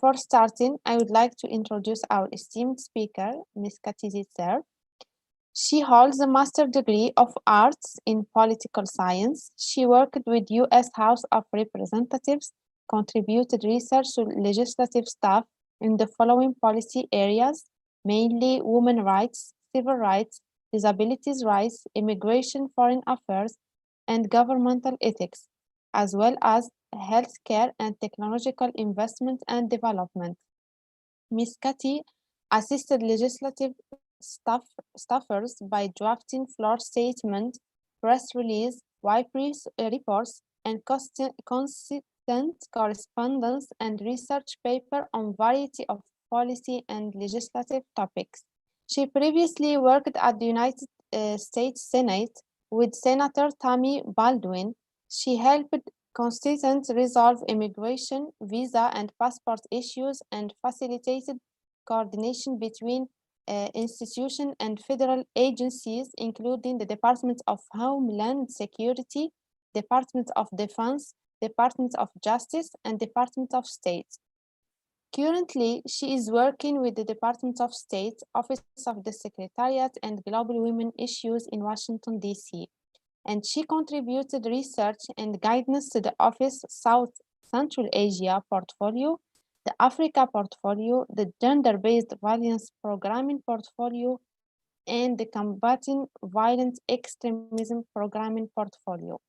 For starting, I would like to introduce our esteemed speaker, Ms. Zitzer. She holds a master's degree of arts in political science. She worked with U.S. House of Representatives, contributed research to legislative staff in the following policy areas, mainly women's rights, civil rights, disabilities rights, immigration, foreign affairs, and governmental ethics, as well as healthcare and technological investment and development. Ms. Kati assisted legislative staffers by drafting floor statement, press release, white reports, and consistent correspondence and research paper on variety of policy and legislative topics. She previously worked at the United States Senate with Senator Tammy Baldwin. She helped constituents resolve immigration, visa, and passport issues and facilitated coordination between institutions and federal agencies, including the Department of Homeland Security, Department of Defense, Department of Justice, and Department of State. Currently, she is working with the Department of State, Office of the Secretariat, and Global Women Issues in Washington, D.C. And she contributed research and guidance to the Office South Central Asia portfolio, the Africa portfolio, the Gender-Based Violence Programming portfolio, and the Combating Violent Extremism Programming portfolio.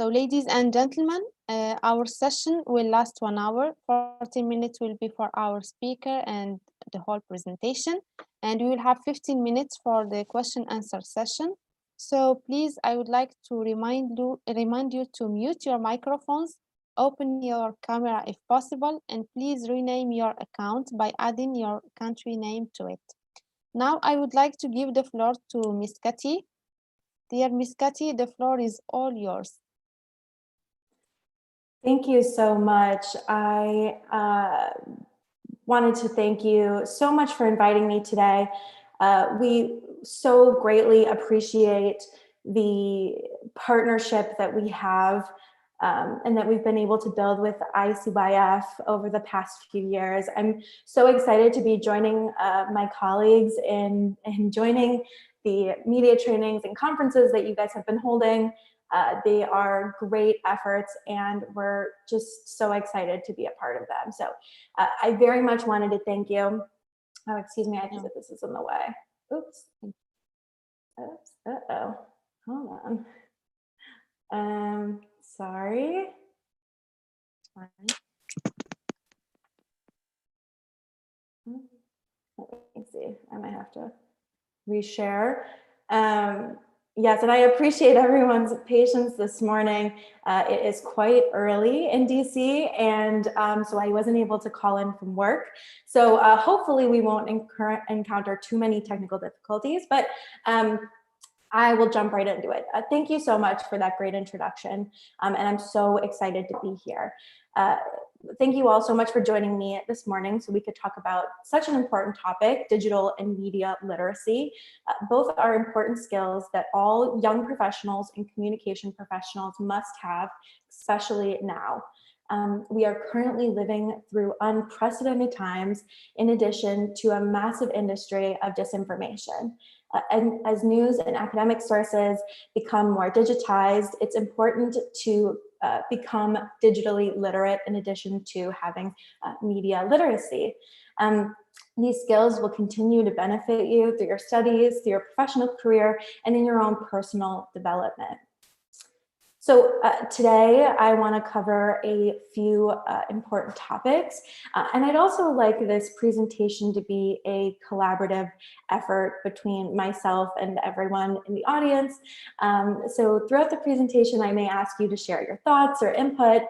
So, ladies and gentlemen, our session will last 1 hour. 40 minutes will be for our speaker and the whole presentation, and we will have 15 minutes for the question-answer session. So please, I would like to remind you to mute your microphones, open your camera if possible, and please rename your account by adding your country name to it. Now I would like to give the floor to Ms. Kati. Dear Ms. Kati, the floor is all yours. Thank you so much. I wanted to thank you so much for inviting me today. We so greatly appreciate the partnership that we have and that we've been able to build with ICYF over the past few years. I'm so excited to be joining my colleagues in joining the media trainings and conferences that you guys have been holding. They are great efforts, and we're just so excited to be a part of them. So I very much wanted to thank you. Oh, excuse me, I think that this is in the way. Oops. Oops. Uh-oh. Hold on. Sorry. Let me see. I might have to reshare. Yes, and I appreciate everyone's patience this morning. It is quite early in DC, and so I wasn't able to call in from work. So hopefully we won't encounter too many technical difficulties, but I will jump right into it. Thank you so much for that great introduction, and I'm so excited to be here. Thank you all so much for joining me this morning so we could talk about such an important topic, digital and media literacy. Both are important skills that all young professionals and communication professionals must have, especially now. We are currently living through unprecedented times in addition to a massive industry of disinformation. And as news and academic sources become more digitized, it's important to become digitally literate in addition to having media literacy. These skills will continue to benefit you through your studies, through your professional career, and in your own personal development. So today I want to cover a few important topics, and I'd also like this presentation to be a collaborative effort between myself and everyone in the audience. So throughout the presentation, I may ask you to share your thoughts or input,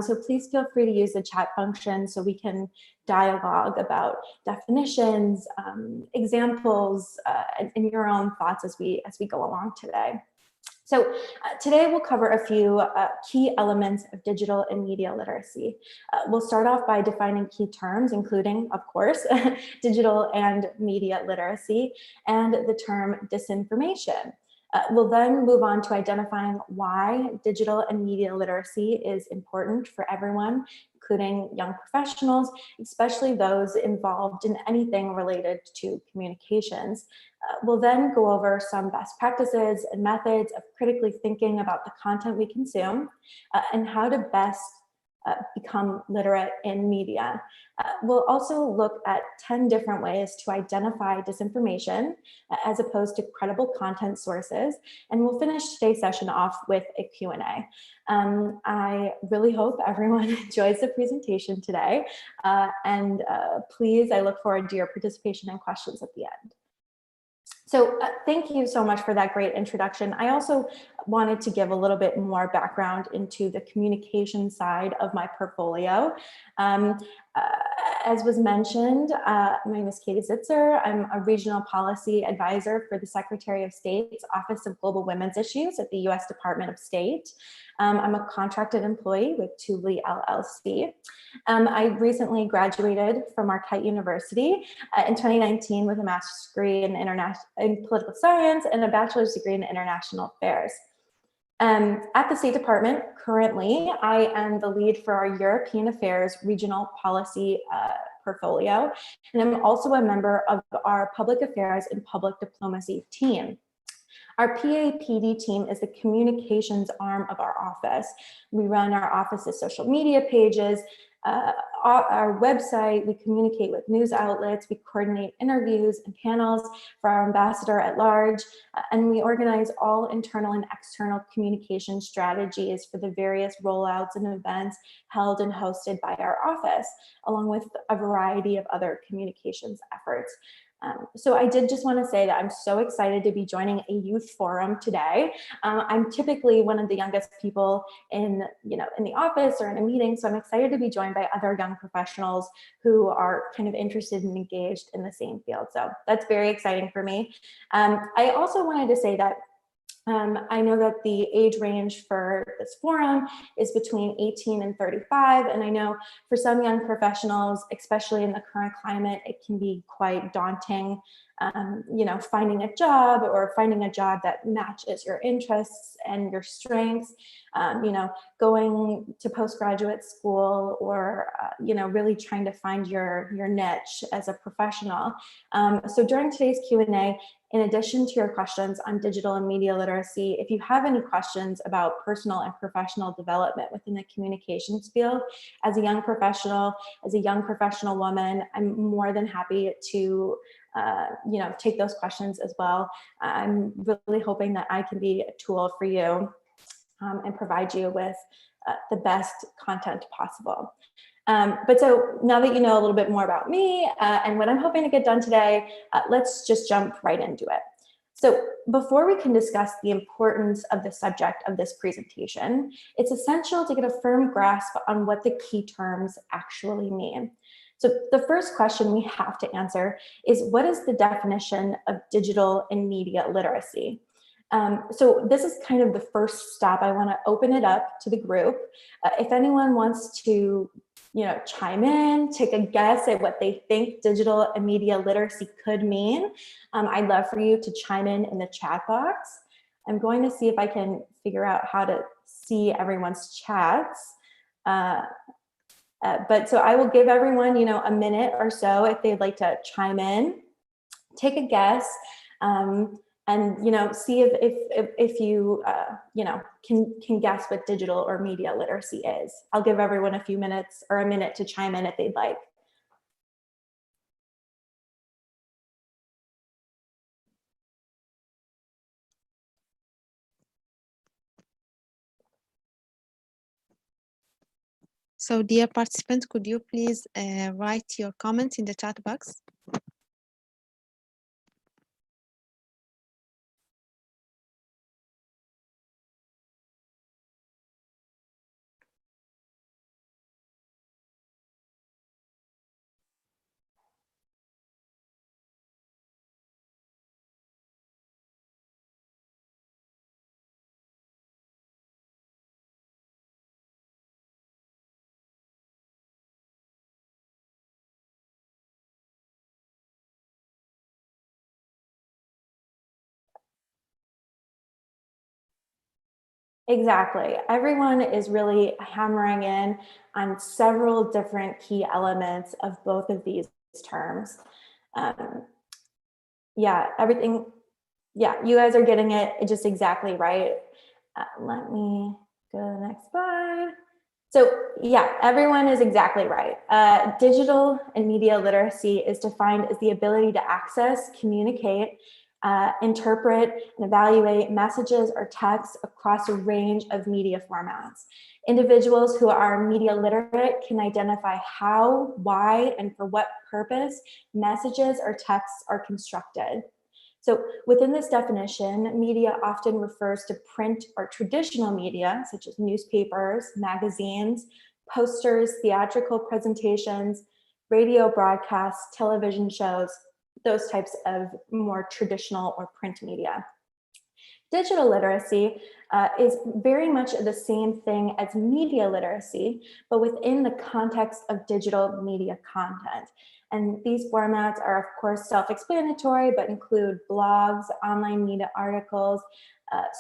so please feel free to use the chat function so we can dialogue about definitions, examples, and your own thoughts as we go along today. So today we'll cover a few key elements of digital and media literacy. We'll start off by defining key terms, including, of course, digital and media literacy, and the term disinformation. We'll then move on to identifying why digital and media literacy is important for everyone, including young professionals, especially those involved in anything related to communications. We'll then go over some best practices and methods of critically thinking about the content we consume and how to best become literate in media. We'll also look at 10 different ways to identify disinformation as opposed to credible content sources. And we'll finish today's session off with a Q&A. I really hope everyone enjoys the presentation today. Please, I look forward to your participation and questions at the end. So thank you so much for that great introduction. I also wanted to give a little bit more background into the communication side of my portfolio. As was mentioned, my name is Katie Zitzer. I'm a regional policy advisor for the Secretary of State's Office of Global Women's Issues at the U.S. Department of State. I'm a contracted employee with Tubely LLC. I recently graduated from Marquette University in 2019 with a master's degree in political science and a bachelor's degree in international affairs. At the State Department, currently, I am the lead for our European Affairs Regional Policy portfolio, and I'm also a member of our Public Affairs and Public Diplomacy team. Our PAPD team is the communications arm of our office. We run our office's social media pages, our website, we communicate with news outlets, we coordinate interviews and panels for our ambassador at large, and we organize all internal and external communication strategies for the various rollouts and events held and hosted by our office, along with a variety of other communications efforts. So I did just want to say that I'm so excited to be joining a youth forum today. I'm typically one of the youngest people in the office or in a meeting, so I'm excited to be joined by other young professionals who are kind of interested and engaged in the same field. So that's very exciting for me. I also wanted to say that I know that the age range for this forum is between 18 and 35, and I know for some young professionals, especially in the current climate, it can be quite daunting, finding a job or finding a job that matches your interests and your strengths, going to postgraduate school or, really trying to find your niche as a professional. So during today's Q&A, in addition to your questions on digital and media literacy, if you have any questions about personal and professional development within the communications field, as a young professional woman, I'm more than happy to take those questions as well. I'm really hoping that I can be a tool for you and provide you with the best content possible. But so now that you know a little bit more about me and what I'm hoping to get done today, let's just jump right into it. So before we can discuss the importance of the subject of this presentation, it's essential to get a firm grasp on what the key terms actually mean. So the first question we have to answer is, what is the definition of digital and media literacy? So this is kind of the first stop. I want to open it up to the group. If anyone wants to chime in, take a guess at what they think digital and media literacy could mean, I'd love for you to chime in the chat box. I'm going to see if I can figure out how to see everyone's chats. But so I will give everyone, a minute or so if they'd like to chime in, take a guess, and see if you can guess what digital or media literacy is. I'll give everyone a few minutes or a minute to chime in if they'd like. So dear participants, could you please write your comments in the chat box? Exactly. Everyone is really hammering in on several different key elements of both of these terms. Um, yeah, everything. Yeah, you guys are getting it just exactly right. Let me go to the next slide. So yeah, everyone is exactly right. Digital and media literacy is defined as the ability to access, communicate, interpret, and evaluate messages or texts across a range of media formats. Individuals who are media literate can identify how, why, and for what purpose messages or texts are constructed. So within this definition, media often refers to print or traditional media, such as newspapers, magazines, posters, theatrical presentations, radio broadcasts, television shows, those types of more traditional or print media. Digital literacy is very much the same thing as media literacy, but within the context of digital media content. And these formats are, of course, self-explanatory, but include blogs, online media articles,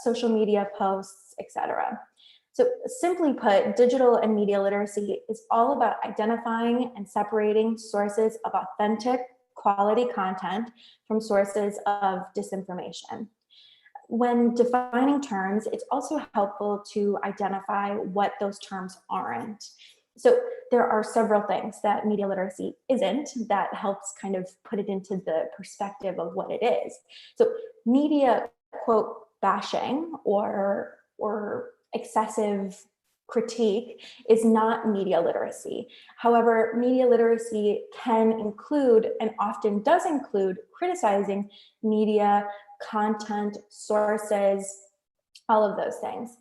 social media posts, etc. So simply put, digital and media literacy is all about identifying and separating sources of authentic, quality content from sources of disinformation. When defining terms, it's also helpful to identify what those terms aren't. So there are several things that media literacy isn't that helps kind of put it into the perspective of what it is. So media, quote, bashing or excessive critique is not media literacy. However, media literacy can include, and often does include, criticizing media, content, sources, all of those things.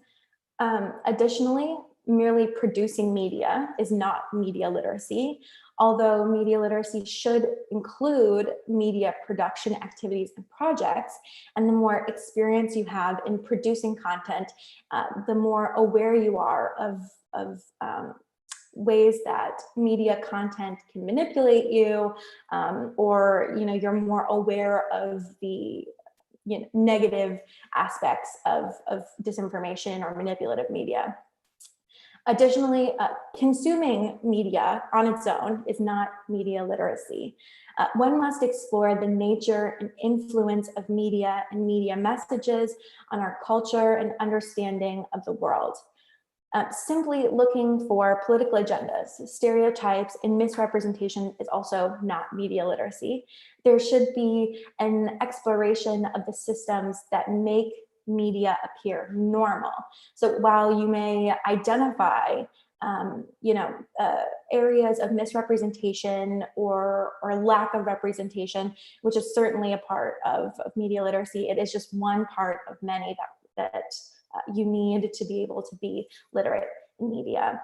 Additionally, merely producing media is not media literacy, although media literacy should include media production activities and projects. And the more experience you have in producing content, the more aware you are of ways that media content can manipulate you, or you're more aware of the negative aspects of disinformation or manipulative media. Additionally, consuming media on its own is not media literacy. One must explore the nature and influence of media and media messages on our culture and understanding of the world. Simply looking for political agendas, stereotypes, and misrepresentation is also not media literacy. There should be an exploration of the systems that make media appear normal. So while you may identify areas of misrepresentation or lack of representation, which is certainly a part of media literacy, it is just one part of many that you need to be able to be literate in media.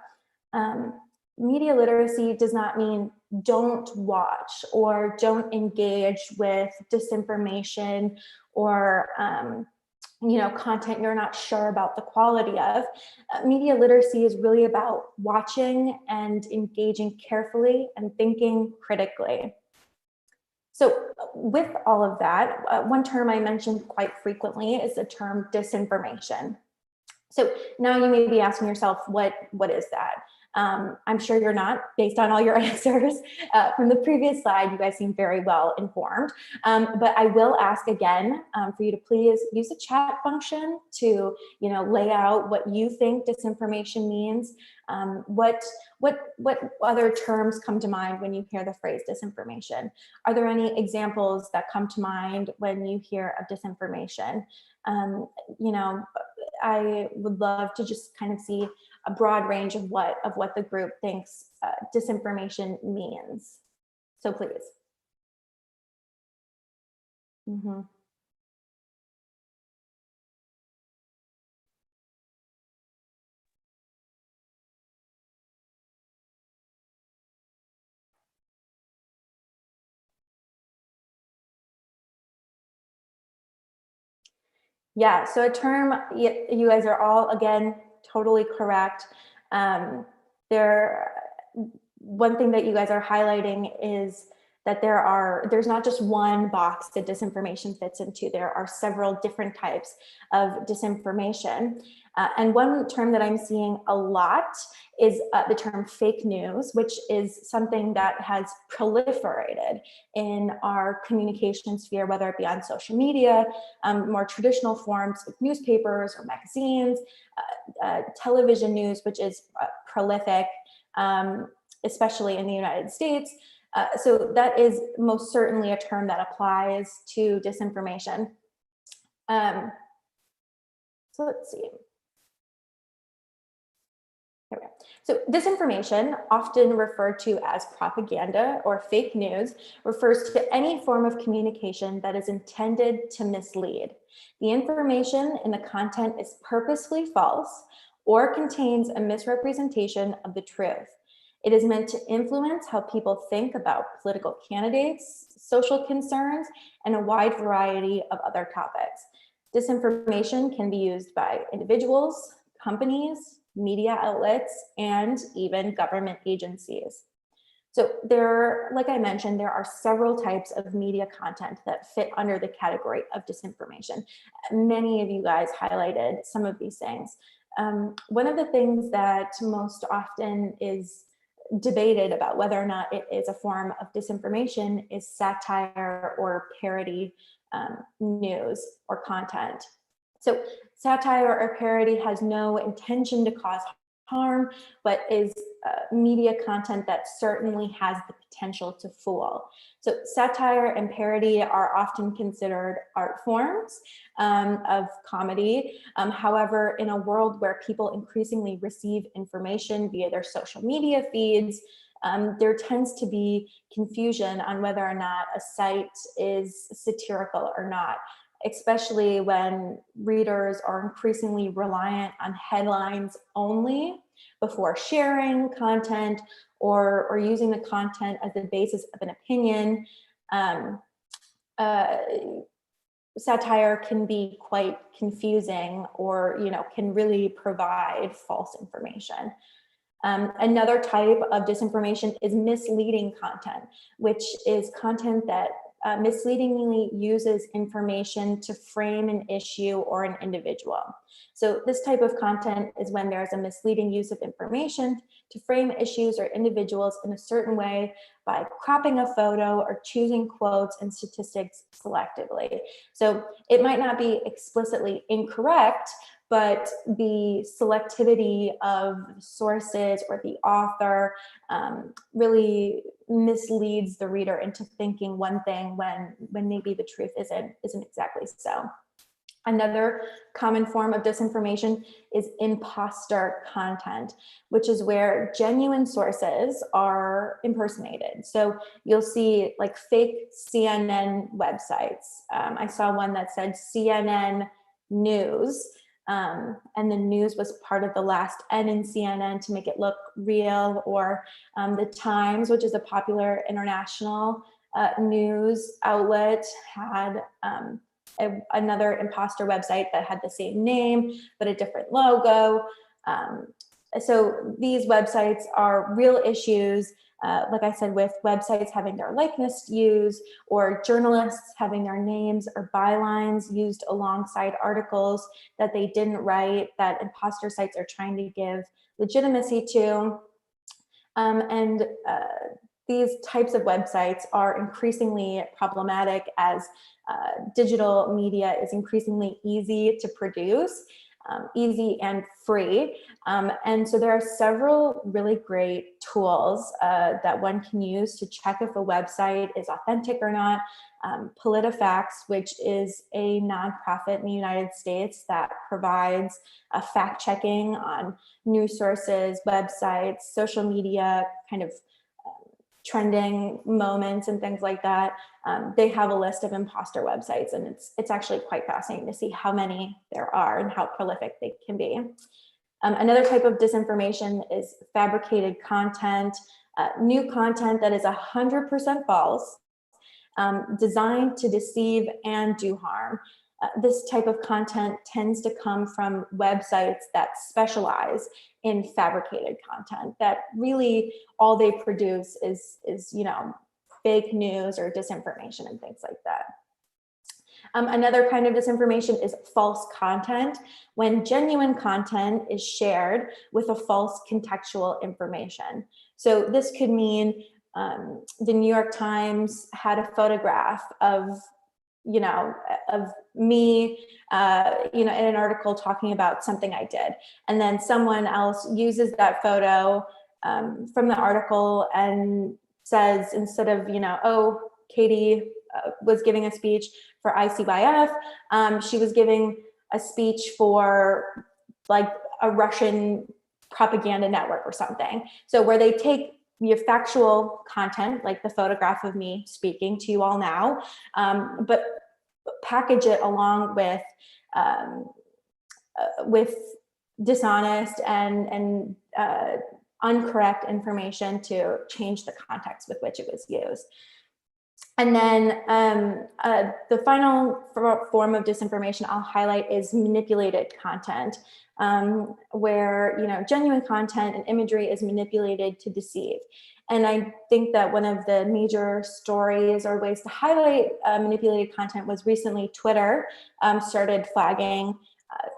Media literacy does not mean don't watch or don't engage with disinformation or content you're not sure about the quality of. Media literacy is really about watching and engaging carefully and thinking critically. So with all of that, one term I mentioned quite frequently is the term disinformation. So now you may be asking yourself, what is that? I'm sure you're not, based on all your answers. From the previous slide, you guys seem very well informed. But I will ask again for you to please use the chat function to lay out what you think disinformation means. What other terms come to mind when you hear the phrase disinformation? Are there any examples that come to mind when you hear of disinformation? I would love to just kind of see a broad range of what the group thinks disinformation means. So please. Mm-hmm. Yeah, so a term, you guys are all, again, totally correct. One thing that you guys are highlighting is that there's not just one box that disinformation fits into. There are several different types of disinformation. And one term that I'm seeing a lot is the term fake news, which is something that has proliferated in our communication sphere, whether it be on social media, more traditional forms of newspapers or magazines, television news, which is prolific, especially in the United States. So that is most certainly a term that applies to disinformation. So let's see. Here we go. So disinformation, often referred to as propaganda or fake news, refers to any form of communication that is intended to mislead. The information in the content is purposefully false or contains a misrepresentation of the truth. It is meant to influence how people think about political candidates, social concerns, and a wide variety of other topics. Disinformation can be used by individuals, companies, media outlets, and even government agencies. So like I mentioned, there are several types of media content that fit under the category of disinformation. Many of you guys highlighted some of these things. One of the things that most often is debated about whether or not it is a form of disinformation is satire or parody news or content. So satire or parody has no intention to cause harm, but is media content that certainly has the potential to fool. So satire and parody are often considered art forms of comedy. However, in a world where people increasingly receive information via their social media feeds, there tends to be confusion on whether or not a site is satirical or not, especially when readers are increasingly reliant on headlines only before sharing content or using the content as the basis of an opinion. Satire can be quite confusing or, can really provide false information. Another type of disinformation is misleading content, which is content that misleadingly uses information to frame an issue or an individual. So this type of content is when there's a misleading use of information to frame issues or individuals in a certain way by cropping a photo or choosing quotes and statistics selectively. So it might not be explicitly incorrect, but the selectivity of sources or the author really misleads the reader into thinking one thing when maybe the truth isn't exactly so. Another common form of disinformation is imposter content, which is where genuine sources are impersonated. So you'll see like fake CNN websites. I saw one that said CNN News, and the news was part of the last N in CNN to make it look real, or the Times, which is a popular international news outlet, had another imposter website that had the same name but a different logo. So these websites are real issues, like I said, with websites having their likeness used, or journalists having their names or bylines used alongside articles that they didn't write, that imposter sites are trying to give legitimacy to. These types of websites are increasingly problematic as digital media is increasingly easy to produce, easy and free. And so there are several really great tools that one can use to check if a website is authentic or not. PolitiFacts, which is a nonprofit in the United States that provides fact checking on news sources, websites, social media, kind of trending moments and things like that. They have a list of imposter websites, and it's actually quite fascinating to see how many there are and how prolific they can be. Another type of disinformation is fabricated content, new content that is 100% false, designed to deceive and do harm. This type of content tends to come from websites that specialize in fabricated content, that really all they produce is fake news or disinformation and things like that. Another kind of disinformation is false content, when genuine content is shared with a false contextual information. So this could mean the New York Times had a photograph of of me, in an article talking about something I did. And then someone else uses that photo from the article and says, instead of, oh, Katie was giving a speech for ICYF, she was giving a speech for like a Russian propaganda network or something. So where they take your factual content, like the photograph of me speaking to you all now, but package it along with dishonest and incorrect information to change the context with which it was used. And then the final form of disinformation I'll highlight is manipulated content, where genuine content and imagery is manipulated to deceive. And I think that one of the major stories or ways to highlight manipulated content was recently Twitter started flagging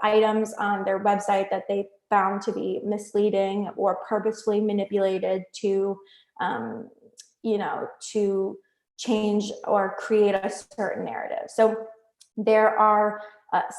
items on their website that they found to be misleading or purposefully manipulated to, to change or create a certain narrative. So there are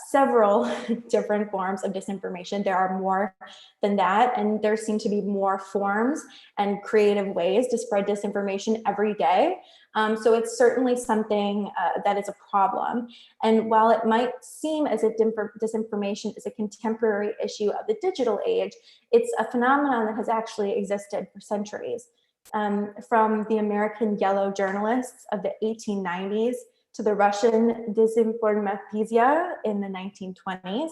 several different forms of disinformation. There are more than that, and there seem to be more forms and creative ways to spread disinformation every day. So it's certainly something that is a problem. And while it might seem as if disinformation is a contemporary issue of the digital age, it's a phenomenon that has actually existed for centuries. From the American yellow journalists of the 1890s to the Russian Disinformatia in the 1920s,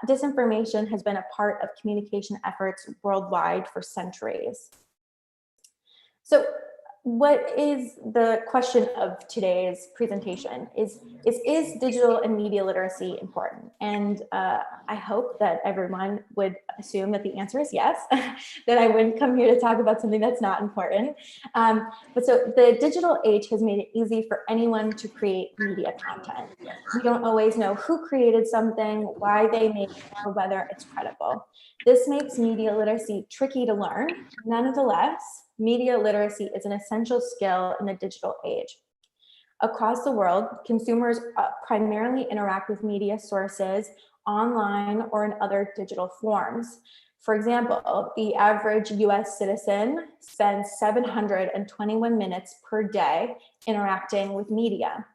disinformation has been a part of communication efforts worldwide for centuries. So what is the question of today's presentation is digital and media literacy important? And I hope that everyone would assume that the answer is yes, that I wouldn't come here to talk about something that's not important. But so the digital age has made it easy for anyone to create media content. We don't always know who created something, why they made it, or whether it's credible. This makes media literacy tricky to learn. Nonetheless, media literacy is an essential skill in the digital age. Across the world, consumers primarily interact with media sources online or in other digital forms. For example, the average US citizen spends 721 minutes per day interacting with media.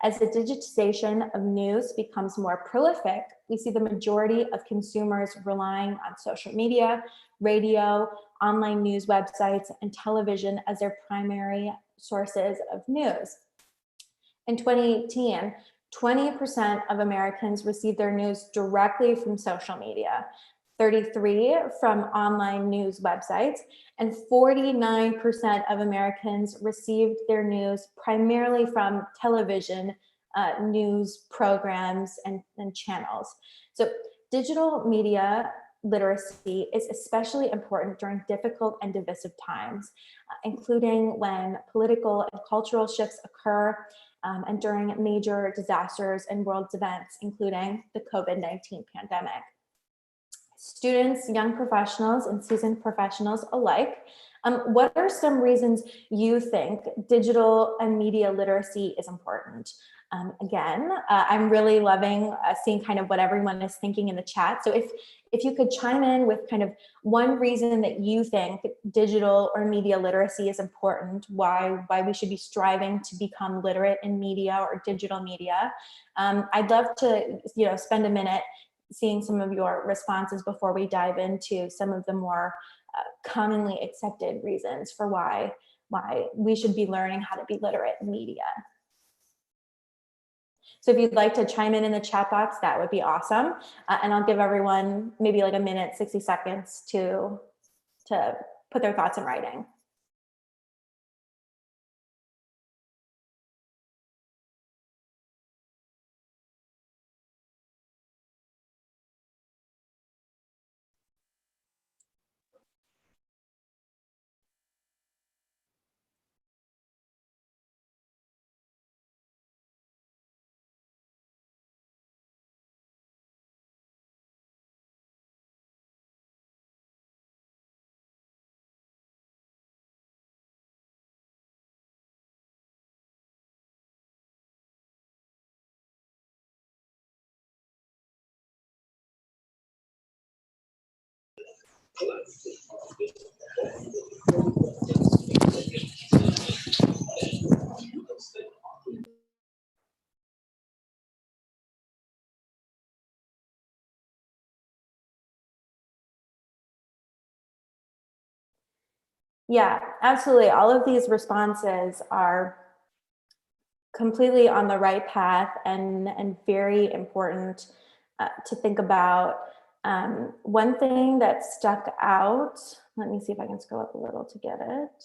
As the digitization of news becomes more prolific, we see the majority of consumers relying on social media, radio, online news websites, and television as their primary sources of news. In 2018, 20% of Americans received their news directly from social media, 33% from online news websites, and 49% of Americans received their news primarily from television news programs and channels. So digital media literacy is especially important during difficult and divisive times, including when political and cultural shifts occur and during major disasters and world events, including the COVID-19 pandemic. Students, young professionals, and seasoned professionals alike, what are some reasons you think digital and media literacy is important? Again, I'm really loving seeing kind of what everyone is thinking in the chat. So if you could chime in with kind of one reason that you think digital or media literacy is important, why we should be striving to become literate in media or digital media. I'd love to spend a minute seeing some of your responses before we dive into some of the more commonly accepted reasons for why we should be learning how to be literate in media. So if you'd like to chime in the chat box, that would be awesome. And I'll give everyone maybe like a minute, 60 seconds to put their thoughts in writing. Yeah, absolutely. All of these responses are completely on the right path and very important to think about. One thing that stuck out, let me see if I can scroll up a little to get it.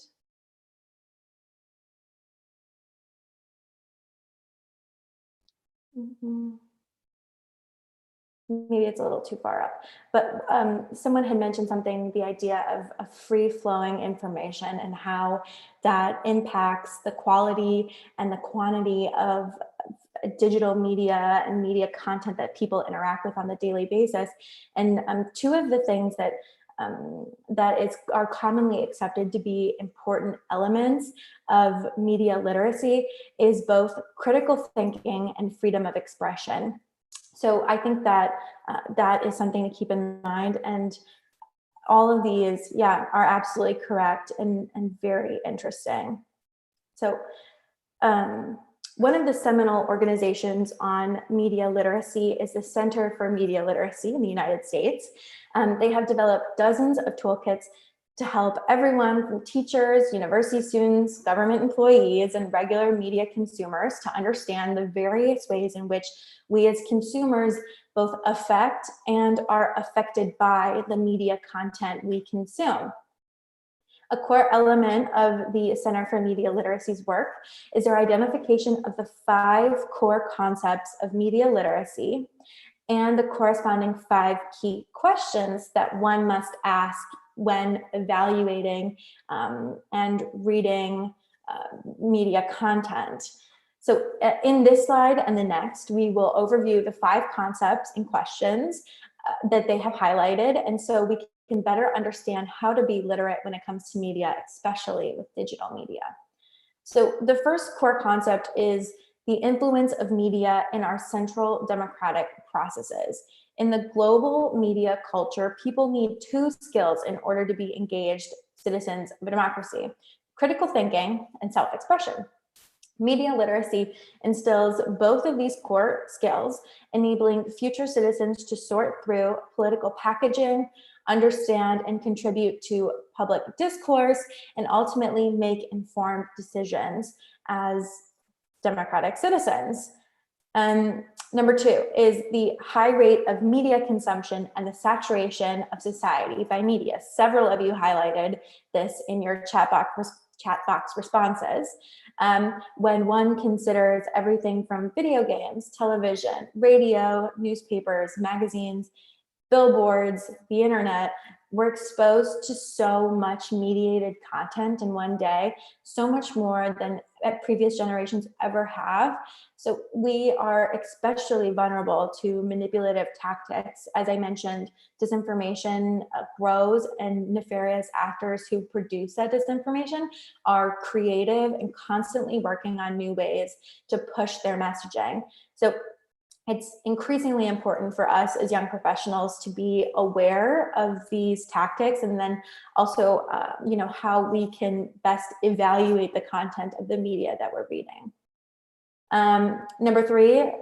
Maybe it's a little too far up, but someone had mentioned something, the idea of free-flowing information and how that impacts the quality and the quantity of digital media and media content that people interact with on a daily basis. And two of the things that are commonly accepted to be important elements of media literacy is both critical thinking and freedom of expression. So I think that that is something to keep in mind. And all of these, yeah, are absolutely correct and very interesting. So one of the seminal organizations on media literacy is the Center for Media Literacy in the United States. They have developed dozens of toolkits to help everyone from teachers, university students, government employees, and regular media consumers to understand the various ways in which we as consumers both affect and are affected by the media content we consume. A core element of the Center for Media Literacy's work is their identification of the 5 core concepts of media literacy and the corresponding 5 key questions that one must ask when evaluating and reading media content. So in this slide and the next, we will overview the 5 concepts and questions that they have highlighted. And so we can better understand how to be literate when it comes to media, especially with digital media. So the first core concept is the influence of media in our central democratic processes. In the global media culture, people need 2 skills in order to be engaged citizens of a democracy: critical thinking and self-expression. Media literacy instills both of these core skills, enabling future citizens to sort through political packaging, understand and contribute to public discourse, and ultimately make informed decisions as democratic citizens. Number 2 is the high rate of media consumption and the saturation of society by media. Several of you highlighted this in your chat box responses. When one considers everything from video games, television, radio, newspapers, magazines, billboards, the internet, we're exposed to so much mediated content in one day, so much more than previous generations ever have. So we are especially vulnerable to manipulative tactics. As I mentioned, disinformation grows, and nefarious actors who produce that disinformation are creative and constantly working on new ways to push their messaging. So it's increasingly important for us as young professionals to be aware of these tactics, and then also, how we can best evaluate the content of the media that we're reading. Number 3,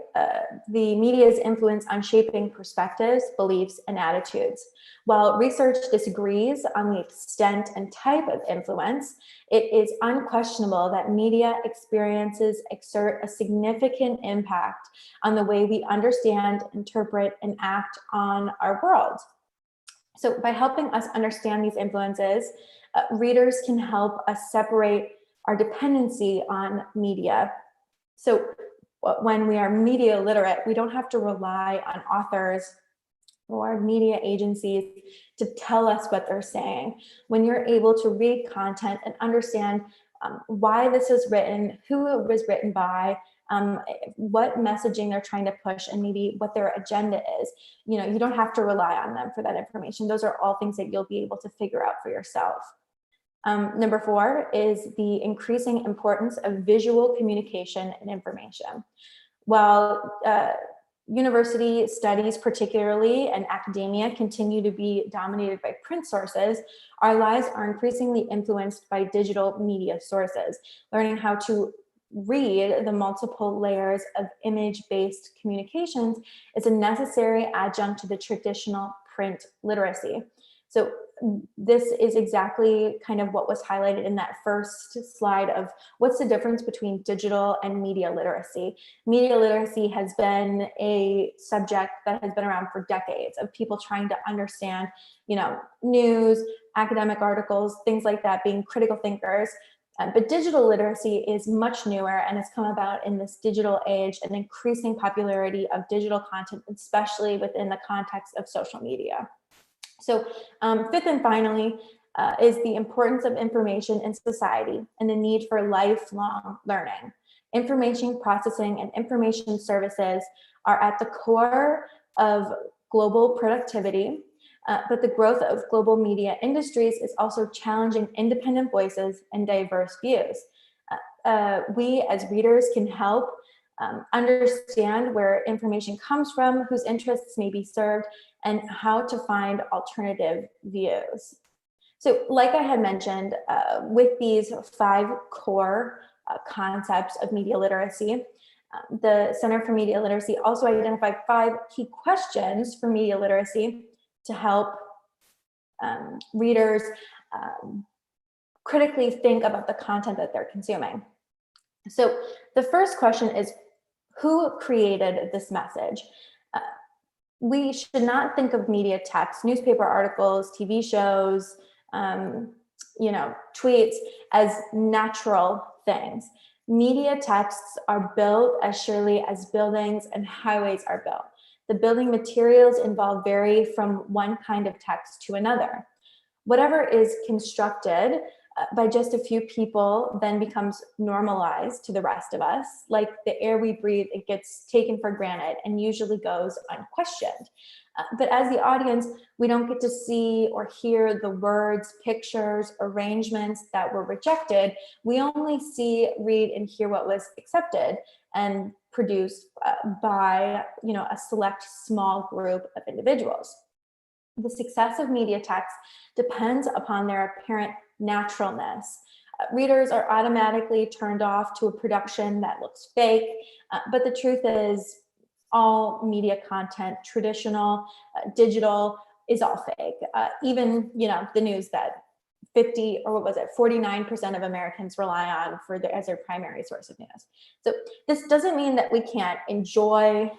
the media's influence on shaping perspectives, beliefs, and attitudes. While research disagrees on the extent and type of influence, it is unquestionable that media experiences exert a significant impact on the way we understand, interpret, and act on our world. So by helping us understand these influences, readers can help us separate our dependency on media. So when we are media literate, we don't have to rely on authors or media agencies to tell us what they're saying. When you're able to read content and understand why this is written, who it was written by, what messaging they're trying to push, and maybe what their agenda is, you don't have to rely on them for that information. Those are all things that you'll be able to figure out for yourself. Number 4 is the increasing importance of visual communication and information. While university studies, particularly, and academia continue to be dominated by print sources, our lives are increasingly influenced by digital media sources. Learning how to read the multiple layers of image-based communications is a necessary adjunct to the traditional print literacy. So this is exactly kind of what was highlighted in that first slide of what's the difference between digital and media literacy. Media literacy has been a subject that has been around for decades, of people trying to understand, news, academic articles, things like that, being critical thinkers. But digital literacy is much newer and has come about in this digital age, an increasing popularity of digital content, especially within the context of social media. So fifth and finally is the importance of information in society and the need for lifelong learning. Information processing and information services are at the core of global productivity, but the growth of global media industries is also challenging independent voices and diverse views. We as readers can help understand where information comes from, whose interests may be served, and how to find alternative views. So like I had mentioned, with these 5 core concepts of media literacy, the Center for Media Literacy also identified 5 key questions for media literacy to help readers critically think about the content that they're consuming. So the first question is, who created this message? We should not think of media text, newspaper articles, TV shows, tweets as natural things. Media texts are built as surely as buildings and highways are built. The building materials involved vary from one kind of text to another. Whatever is constructed by just a few people then becomes normalized to the rest of us. Like the air we breathe, it gets taken for granted and usually goes unquestioned. But as the audience, we don't get to see or hear the words, pictures, arrangements that were rejected. We only see, read, and hear what was accepted and produced by a select small group of individuals. The success of media texts depends upon their apparent naturalness. Readers are automatically turned off to a production that looks fake, but the truth is all media content, traditional, digital, is all fake. Even the news that 49% of Americans rely on as their primary source of news. So this doesn't mean that we can't enjoy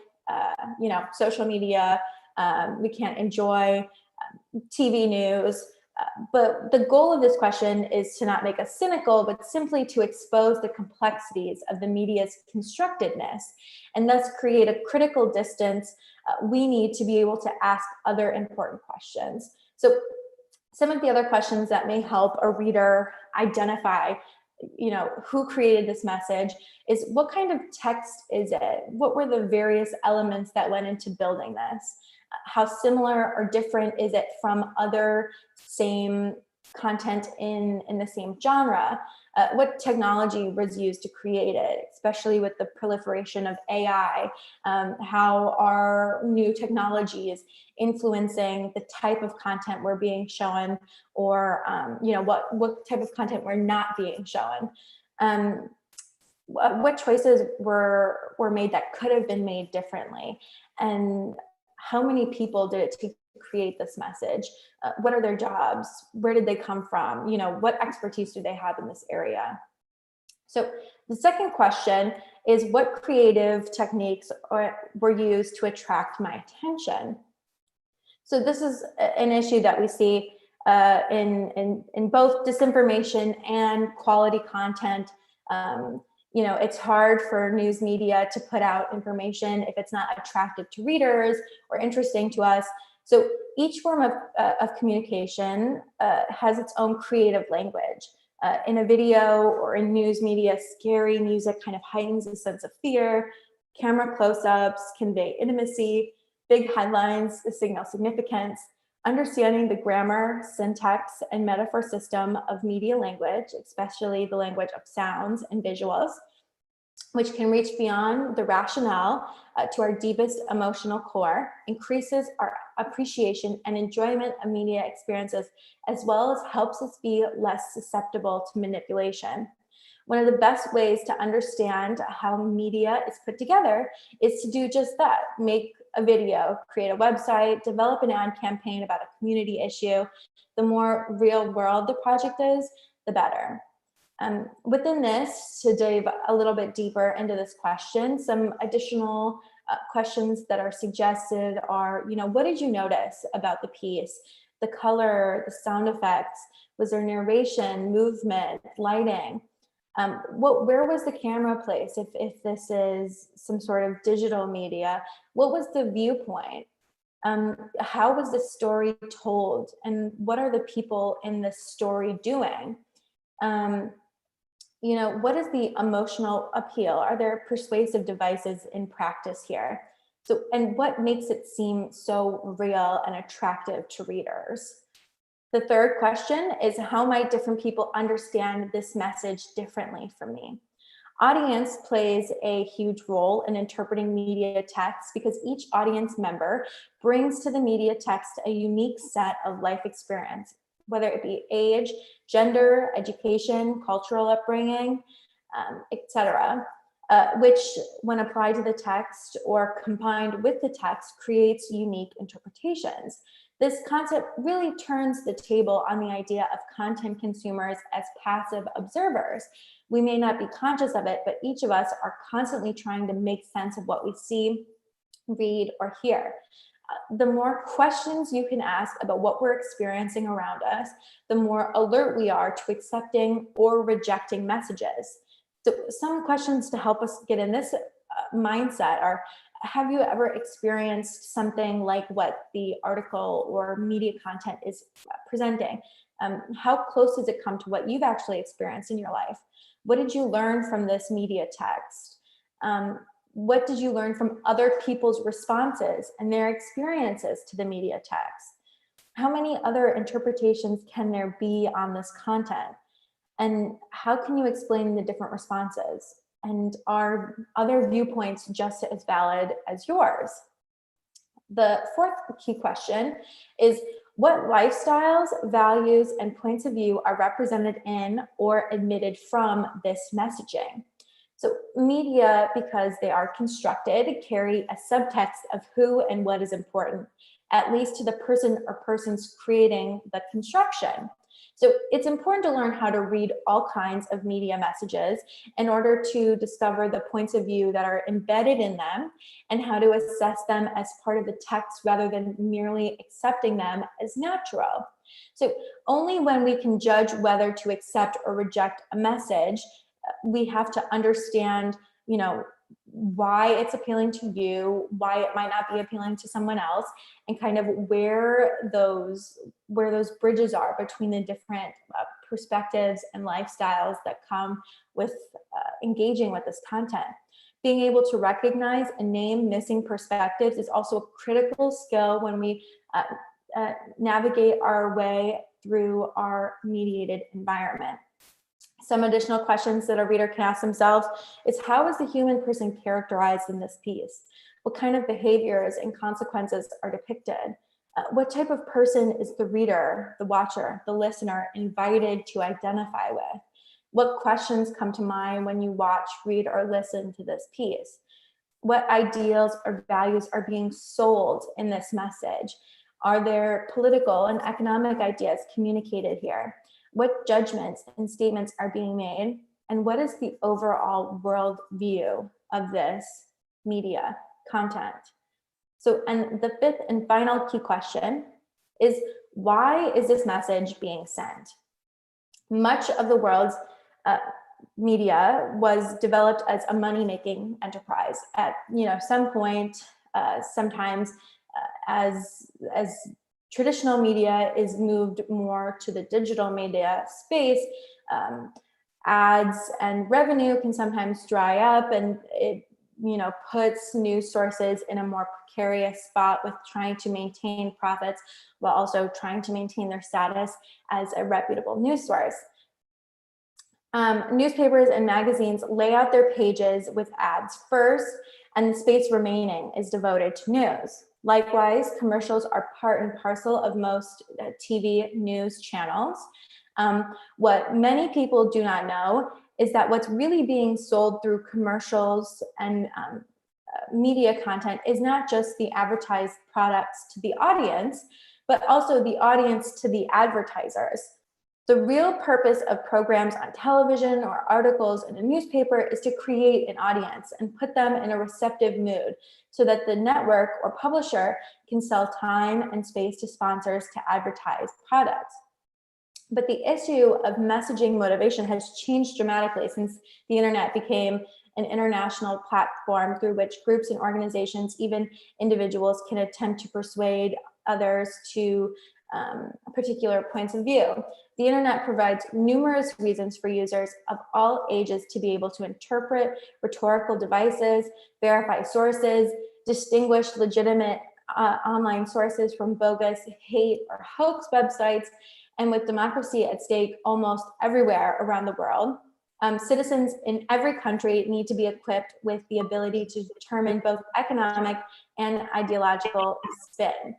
social media, we can't enjoy TV news, but the goal of this question is to not make us cynical, but simply to expose the complexities of the media's constructedness and thus create a critical distance we need to be able to ask other important questions. So some of the other questions that may help a reader identify who created this message is, what kind of text is it? What were the various elements that went into building this? How similar or different is it from other same content in the same genre? What technology was used to create it, especially with the proliferation of AI? How are new technologies influencing the type of content we're being shown, or what type of content we're not being shown? What choices were made that could have been made differently? And how many people did it take to create this message? What are their jobs? Where did they come from? What expertise do they have in this area? So the second question is, what creative techniques were used to attract my attention? So this is an issue that we see in both disinformation and quality content. It's hard for news media to put out information if it's not attractive to readers or interesting to us. So each form of communication has its own creative language. In a video or in news media, scary music kind of heightens a sense of fear. Camera close-ups convey intimacy. Big headlines signal significance. Understanding the grammar, syntax, and metaphor system of media language, especially the language of sounds and visuals, which can reach beyond the rationale to our deepest emotional core, increases our appreciation and enjoyment of media experiences, as well as helps us be less susceptible to manipulation. One of the best ways to understand how media is put together is to do just that. Make a video, create a website, develop an ad campaign about a community issue. The more real world the project is, the better. Within this, to dive a little bit deeper into this question, some additional questions that are suggested are, what did you notice about the piece? The color, the sound effects, was there narration, movement, lighting? Where was the camera placed? If this is some sort of digital media, what was the viewpoint? How was the story told? And what are the people in the story doing? What is the emotional appeal? Are there persuasive devices in practice here? So, and what makes it seem so real and attractive to readers? The third question is, how might different people understand this message differently from me? Audience plays a huge role in interpreting media text because each audience member brings to the media text a unique set of life experience, whether it be age, gender, education, cultural upbringing, etc., which when applied to the text or combined with the text creates unique interpretations. This concept really turns the table on the idea of content consumers as passive observers. We may not be conscious of it, but each of us are constantly trying to make sense of what we see, read, or hear. The more questions you can ask about what we're experiencing around us, the more alert we are to accepting or rejecting messages. So some questions to help us get in this mindset are, have you ever experienced something like what the article or media content is presenting? How close does it come to what you've actually experienced in your life? What did you learn from this media text? What did you learn from other people's responses and their experiences to the media text? How many other interpretations can there be on this content? And how can you explain the different responses? And are other viewpoints just as valid as yours? The fourth key question is, what lifestyles, values, and points of view are represented in or admitted from this messaging? So media, because they are constructed, carry a subtext of who and what is important, at least to the person or persons creating the construction. So it's important to learn how to read all kinds of media messages in order to discover the points of view that are embedded in them and how to assess them as part of the text rather than merely accepting them as natural. So only when we can judge whether to accept or reject a message, we have to understand, why it's appealing to you, why it might not be appealing to someone else, and kind of where those bridges are between the different perspectives and lifestyles that come with engaging with this content. Being able to recognize and name missing perspectives is also a critical skill when we navigate our way through our mediated environment. Some additional questions that a reader can ask themselves is, how is the human person characterized in this piece? What kind of behaviors and consequences are depicted? What type of person is the reader, the watcher, the listener invited to identify with? What questions come to mind when you watch, read, or listen to this piece? What ideals or values are being sold in this message? Are there political and economic ideas communicated here? What judgments and statements are being made? And what is the overall world view of this media content? So, and the fifth and final key question is, why is this message being sent? Much of the world's media was developed as a money-making enterprise at some point, sometimes as traditional media is moved more to the digital media space, ads and revenue can sometimes dry up, and it puts news sources in a more precarious spot with trying to maintain profits while also trying to maintain their status as a reputable news source. Newspapers and magazines lay out their pages with ads first, and the space remaining is devoted to news. Likewise, commercials are part and parcel of most TV news channels. What many people do not know is that what's really being sold through commercials and media content is not just the advertised products to the audience, but also the audience to the advertisers. The real purpose of programs on television or articles in a newspaper is to create an audience and put them in a receptive mood so that the network or publisher can sell time and space to sponsors to advertise products. But the issue of messaging motivation has changed dramatically since the internet became an international platform through which groups and organizations, even individuals, can attempt to persuade others to particular points of view. The internet provides numerous reasons for users of all ages to be able to interpret rhetorical devices, verify sources, distinguish legitimate online sources from bogus, hate, or hoax websites. And with democracy at stake almost everywhere around the world, citizens in every country need to be equipped with the ability to determine both economic and ideological spin.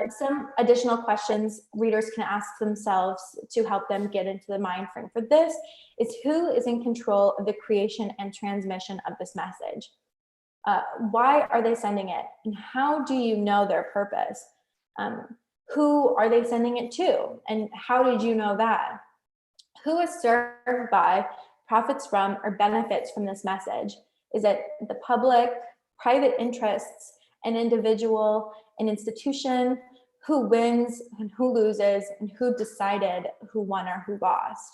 Some additional questions readers can ask themselves to help them get into the mind frame for this is: who is in control of the creation and transmission of this message? Why are they sending it? And how do you know their purpose? Who are they sending it to? And how did you know that? Who is served by, profits from, or benefits from this message? Is it the public, private interests, an individual, an institution? Who wins and who loses, and who decided who won or who lost?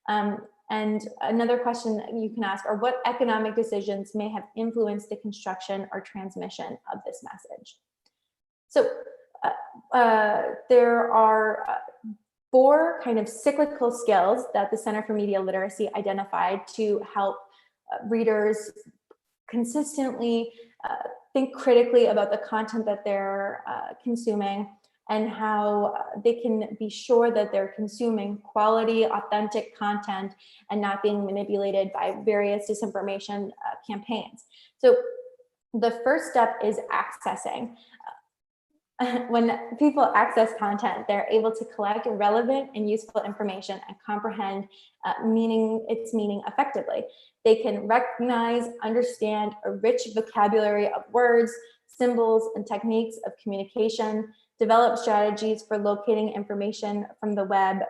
And another question that you can ask are: what economic decisions may have influenced the construction or transmission of this message? So there are 4 kind of cyclical skills that the Center for Media Literacy identified to help readers consistently think critically about the content that they're consuming, and how they can be sure that they're consuming quality, authentic content and not being manipulated by various disinformation campaigns. So the first step is accessing. When people access content, they're able to collect relevant and useful information and comprehend its meaning effectively. They can recognize, understand a rich vocabulary of words, symbols, and techniques of communication, develop strategies for locating information from the web,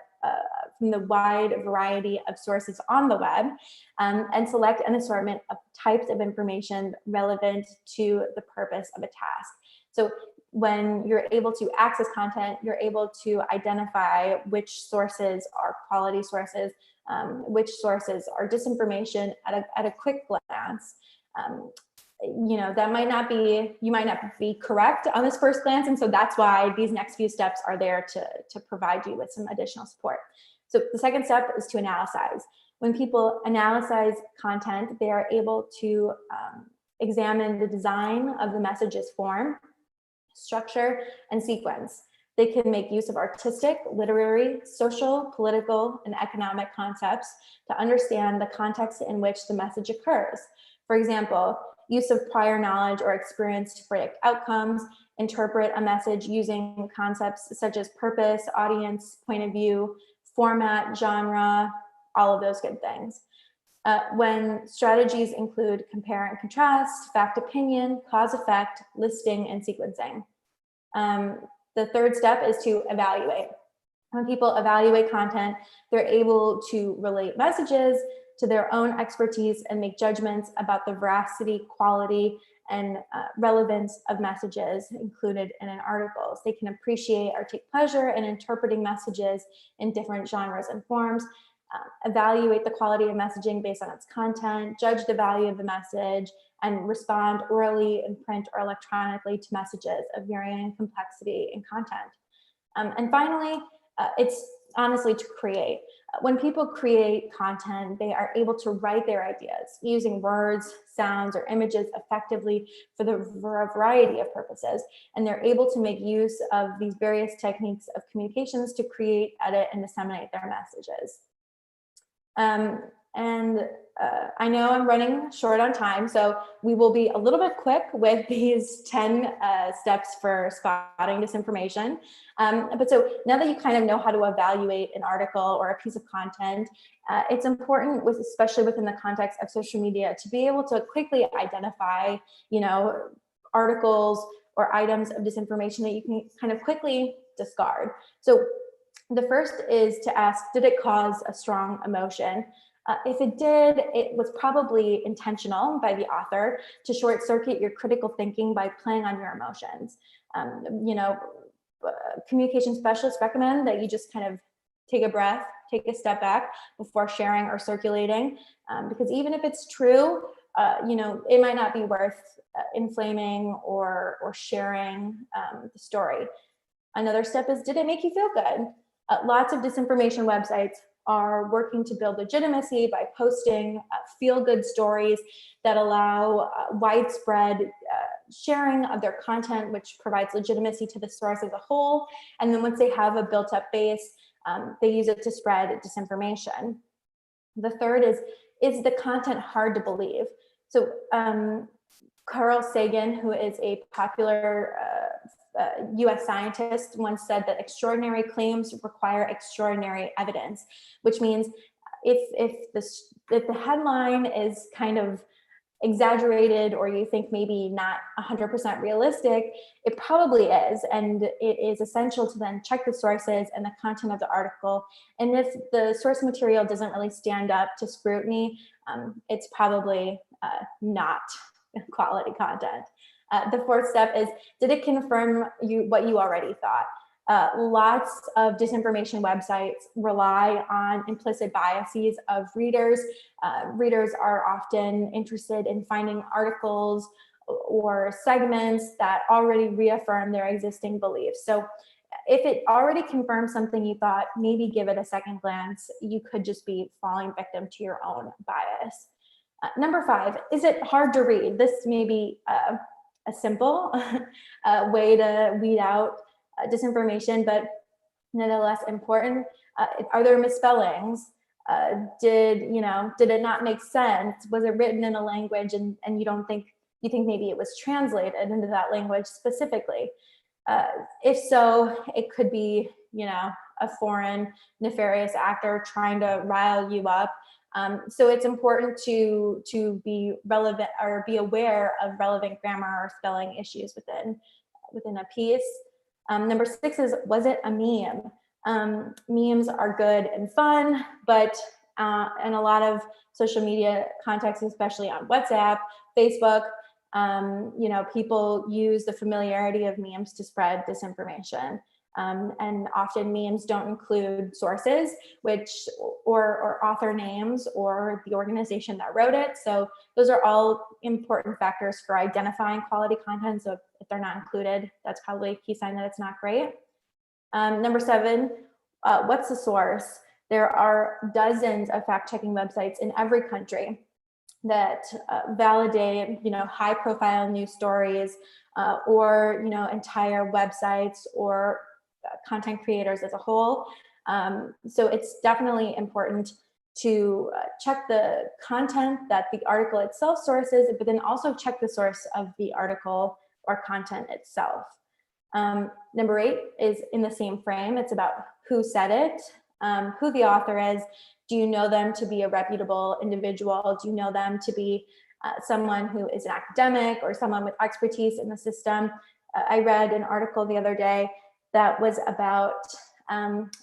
from the wide variety of sources on the web, and select an assortment of types of information relevant to the purpose of a task. So when you're able to access content, you're able to identify which sources are quality sources, which sources are disinformation at a quick glance. You know, that might not be, you might not be correct on this first glance. And so that's why these next few steps are there to provide you with some additional support. So the second step is to analyze. When people analyze content, they are able to examine the design of the message's form, structure, and sequence. They can make use of artistic, literary, social, political, and economic concepts to understand the context in which the message occurs. For example, use of prior knowledge or experience to predict outcomes, interpret a message using concepts such as purpose, audience, point of view, format, genre, all of those good things. When strategies include compare and contrast, fact opinion, cause effect, listing, and sequencing. The third step is to evaluate. When people evaluate content, they're able to relate messages to their own expertise and make judgments about the veracity, quality, and relevance of messages included in an article. They can appreciate or take pleasure in interpreting messages in different genres and forms, evaluate the quality of messaging based on its content, judge the value of the message, and respond orally in print or electronically to messages of varying complexity and content. And finally, it's honestly to create. When people create content, they are able to write their ideas using words, sounds, or images effectively for a variety of purposes. And they're able to make use of these various techniques of communications to create, edit, and disseminate their messages. And I know I'm running short on time, so we will be a little bit quick with these 10 steps for spotting disinformation. But so now that you kind of know how to evaluate an article or a piece of content, it's important, especially within the context of social media, to be able to quickly identify, articles or items of disinformation that you can kind of quickly discard. So the first is to ask, did it cause a strong emotion? If it did, it was probably intentional by the author to short circuit your critical thinking by playing on your emotions. Communication specialists recommend that you just kind of take a breath, take a step back before sharing or circulating, because even if it's true, it might not be worth inflaming or sharing the story. Another step is, did it make you feel good? Lots of disinformation websites are working to build legitimacy by posting feel-good stories that allow widespread sharing of their content, which provides legitimacy to the source as a whole. And then once they have a built-up base, they use it to spread disinformation. The third is the content hard to believe? So Carl Sagan, who is a popular US scientist, once said that extraordinary claims require extraordinary evidence, which means if the headline is kind of exaggerated, or you think maybe not 100% realistic, it probably is. And it is essential to then check the sources and the content of the article. And if the source material doesn't really stand up to scrutiny, it's probably not quality content. The fourth step is, did it confirm what you already thought? Lots of disinformation websites rely on implicit biases of readers. Readers are often interested in finding articles or segments that already reaffirm their existing beliefs. So if it already confirms something you thought, maybe give it a second glance. You could just be falling victim to your own bias. Number 5, is it hard to read? This may be a simple way to weed out disinformation, but nonetheless important. Are there misspellings? Did it not make sense? Was it written in a language and you think maybe it was translated into that language specifically? If so, it could be, a foreign nefarious actor trying to rile you up. So it's important to be relevant or be aware of relevant grammar or spelling issues within a piece. Number 6 is, was it a meme? Memes are good and fun, but in a lot of social media contexts, especially on WhatsApp, Facebook, people use the familiarity of memes to spread disinformation. And often memes don't include sources, or author names or the organization that wrote it. So those are all important factors for identifying quality content. So if they're not included, that's probably a key sign that it's not great. Number 7, what's the source? There are dozens of fact-checking websites in every country that validate, high-profile news stories, or entire websites or content creators as a whole. So it's definitely important to check the content that the article itself sources, but then also check the source of the article or content itself. Number 8 is in the same frame. It's about who said it, who the author is. Do you know them to be a reputable individual? Do you know them to be someone who is an academic or someone with expertise in the system? I read an article the other day that was about,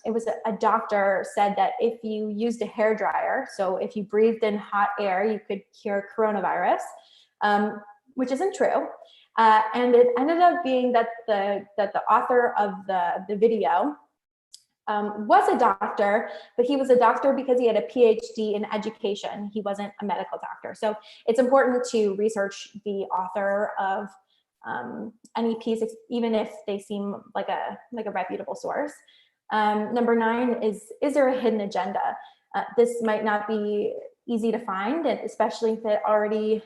it was a doctor said that if you used a hairdryer, so if you breathed in hot air, you could cure coronavirus, which isn't true. And it ended up being that the author of the video was a doctor, but he was a doctor because he had a PhD in education. He wasn't a medical doctor. So it's important to research the author of any piece, even if they seem like a reputable source. Number 9 is there a hidden agenda? This might not be easy to find, especially if it already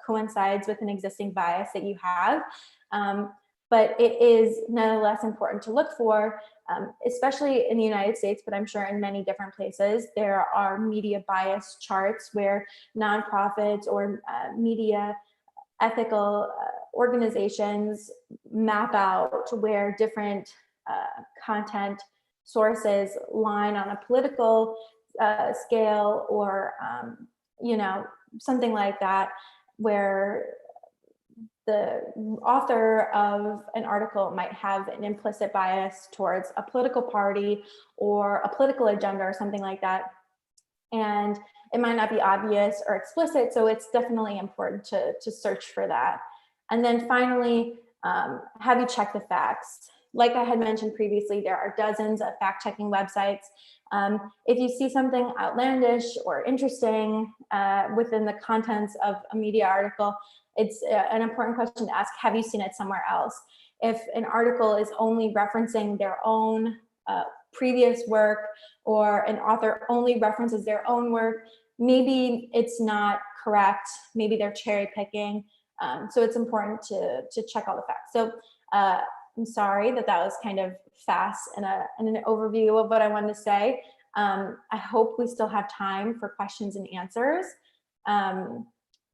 coincides with an existing bias that you have. but it is nonetheless important to look for, especially in the United States, but I'm sure in many different places. There are media bias charts where nonprofits or media ethical organizations map out where different content sources line on a political scale, or something like that, where the author of an article might have an implicit bias towards a political party or a political agenda or something like that. And it might not be obvious or explicit, so it's definitely important to search for that. And then finally, have you checked the facts? Like I had mentioned previously, there are dozens of fact-checking websites. If you see something outlandish or interesting within the contents of a media article, it's an important question to ask, have you seen it somewhere else? If an article is only referencing their own previous work, or an author only references their own work, maybe it's not correct, maybe they're cherry picking. So it's important to check all the facts. So I'm sorry that was kind of fast and an overview of what I wanted to say. I hope we still have time for questions and answers.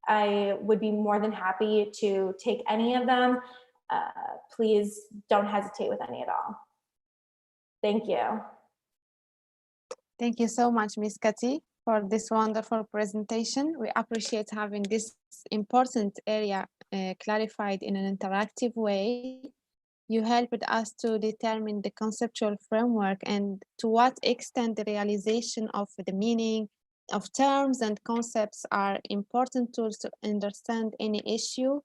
I would be more than happy to take any of them. Please don't hesitate with any at all. Thank you. Thank you so much, Ms. Kati, for this wonderful presentation. We appreciate having this important area clarified in an interactive way. You helped us to determine the conceptual framework and to what extent the realization of the meaning of terms and concepts are important tools to understand any issue.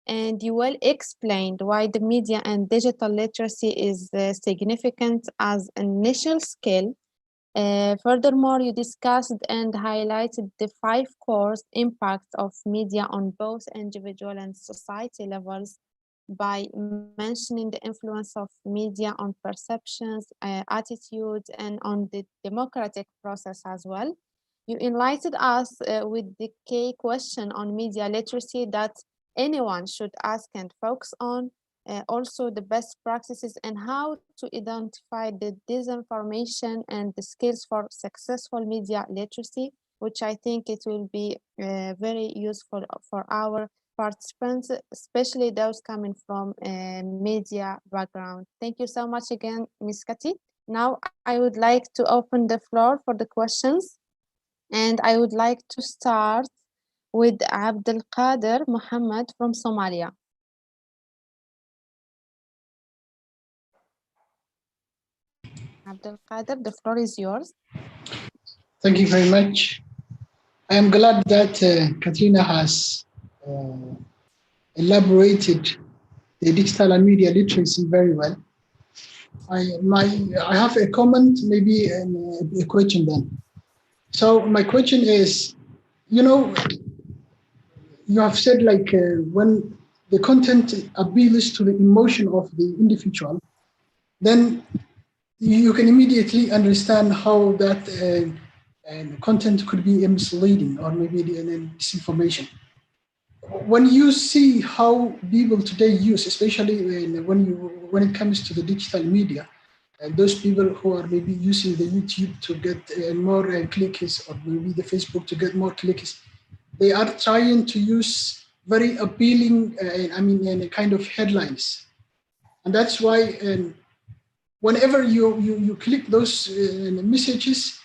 And you well explained why the media and digital literacy is significant as an initial skill. Furthermore, you discussed and highlighted the 5 core impacts of media on both individual and society levels by mentioning the influence of media on perceptions, attitudes, and on the democratic process as well. You enlightened us with the key question on media literacy that anyone should ask and focus on. Also the best practices and how to identify the disinformation and the skills for successful media literacy, which I think it will be very useful for our participants, especially those coming from a media background. Thank you so much again, Ms. Kati. Now I would like to open the floor for the questions, and I would like to start with Abdul Qadir Muhammad from Somalia. Abdul Qadir, the floor is yours. Thank you very much. I am glad that Katrina has elaborated the digital and media literacy very well. I have a comment, maybe a question then. So my question is, you have said like when the content appeals to the emotion of the individual, then you can immediately understand how that content could be misleading or maybe disinformation. When you see how people today use, especially when it comes to the digital media, those people who are maybe using the YouTube to get more clicks, or maybe the Facebook to get more clicks, they are trying to use very appealing, kind of headlines, and that's why whenever you click those messages,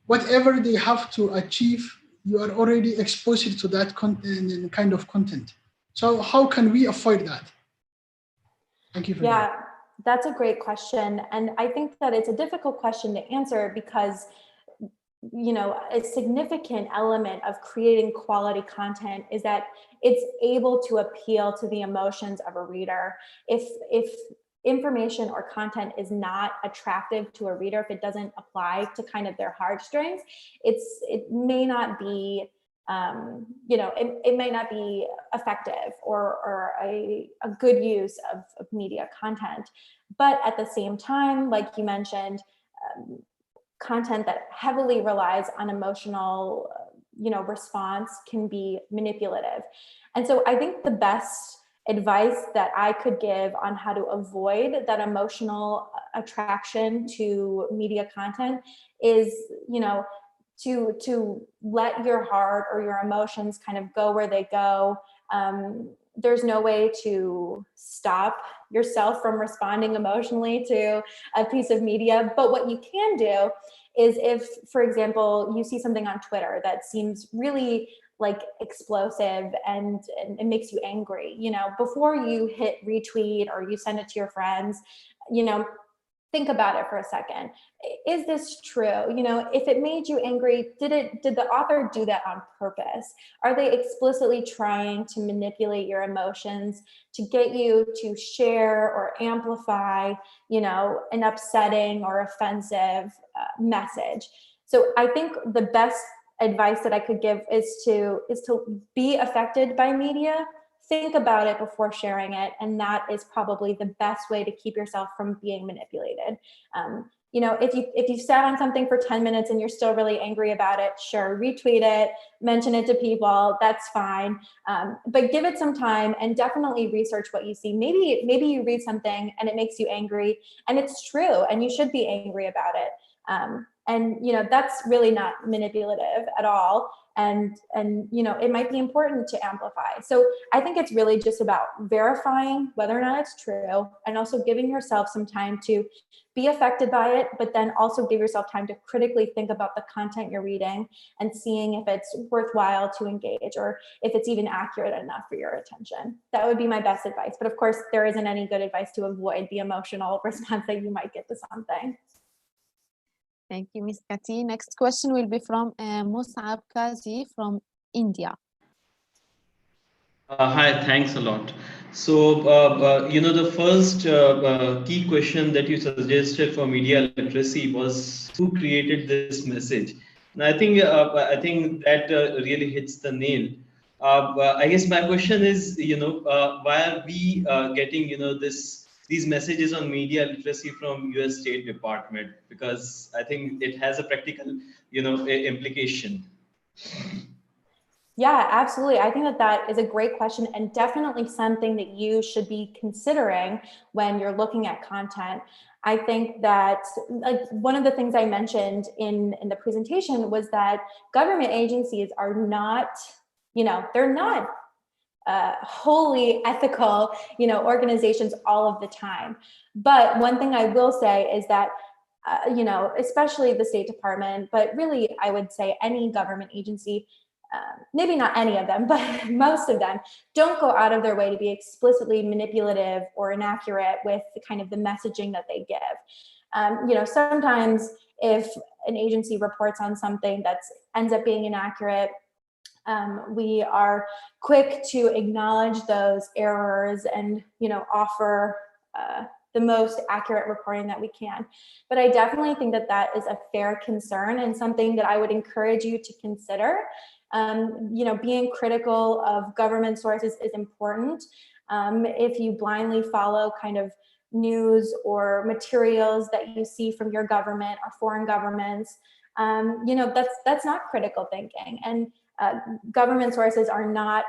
whatever they have to achieve, you are already exposed to that kind of content. So how can we avoid that? Thank you for that. Yeah, that's a great question. And I think that it's a difficult question to answer because, a significant element of creating quality content is that it's able to appeal to the emotions of a reader. If information or content is not attractive to a reader, if it doesn't apply to kind of their heartstrings, it may not be, it may not be effective or a good use of media content. But at the same time, like you mentioned, content that heavily relies on emotional, response can be manipulative. And so I think the best advice that I could give on how to avoid that emotional attraction to media content is, you know, to let your heart or your emotions kind of go where they go. There's no way to stop yourself from responding emotionally to a piece of media, but what you can do is if, for example, you see something on Twitter that seems really like explosive and it makes you angry, you know, before you hit retweet or you send it to your friends, you know, think about it for a second. Is this true? You know, if it made you angry, did the author do that on purpose? Are they explicitly trying to manipulate your emotions to get you to share or amplify, you know, an upsetting or offensive message? So I think the best advice that I could give is to be affected by media. Think about it before sharing it, and that is probably the best way to keep yourself from being manipulated. You know, if you've sat on something for 10 minutes and you're still really angry about it, sure, retweet it, mention it to people, that's fine. But give it some time and definitely research what you see. Maybe you read something and it makes you angry and it's true and you should be angry about it. And you know, that's really not manipulative at all. And you know, it might be important to amplify. So I think it's really just about verifying whether or not it's true and also giving yourself some time to be affected by it, but then also give yourself time to critically think about the content you're reading and seeing if it's worthwhile to engage or if it's even accurate enough for your attention. That would be my best advice. But of course, there isn't any good advice to avoid the emotional response that you might get to something. Thank you, Ms. Kati. Next question will be from Musab Kazi from India. Hi, thanks a lot. So, you know, the first key question that you suggested for media literacy was who created this message. And I think that really hits the nail. I guess my question is, you know, why are we getting, you know, these messages on media literacy from US State Department? Because I think it has a practical, you know, implication. Yeah, absolutely. I think that that is a great question and definitely something that you should be considering when you're looking at content. I think that like one of the things I mentioned in the presentation was that government agencies are not, you know, they're not wholly ethical, you know, organizations all of the time. But one thing I will say is that you know, especially the State Department, but really I would say any government agency, maybe not any of them, but most of them don't go out of their way to be explicitly manipulative or inaccurate with the kind of the messaging that they give. You know, sometimes if an agency reports on something that ends up being inaccurate, we are quick to acknowledge those errors and, you know, offer the most accurate reporting that we can. But I definitely think that that is a fair concern and something that I would encourage you to consider. You know, being critical of government sources is important. If you blindly follow kind of news or materials that you see from your government or foreign governments, you know, that's not critical thinking. And government sources are not,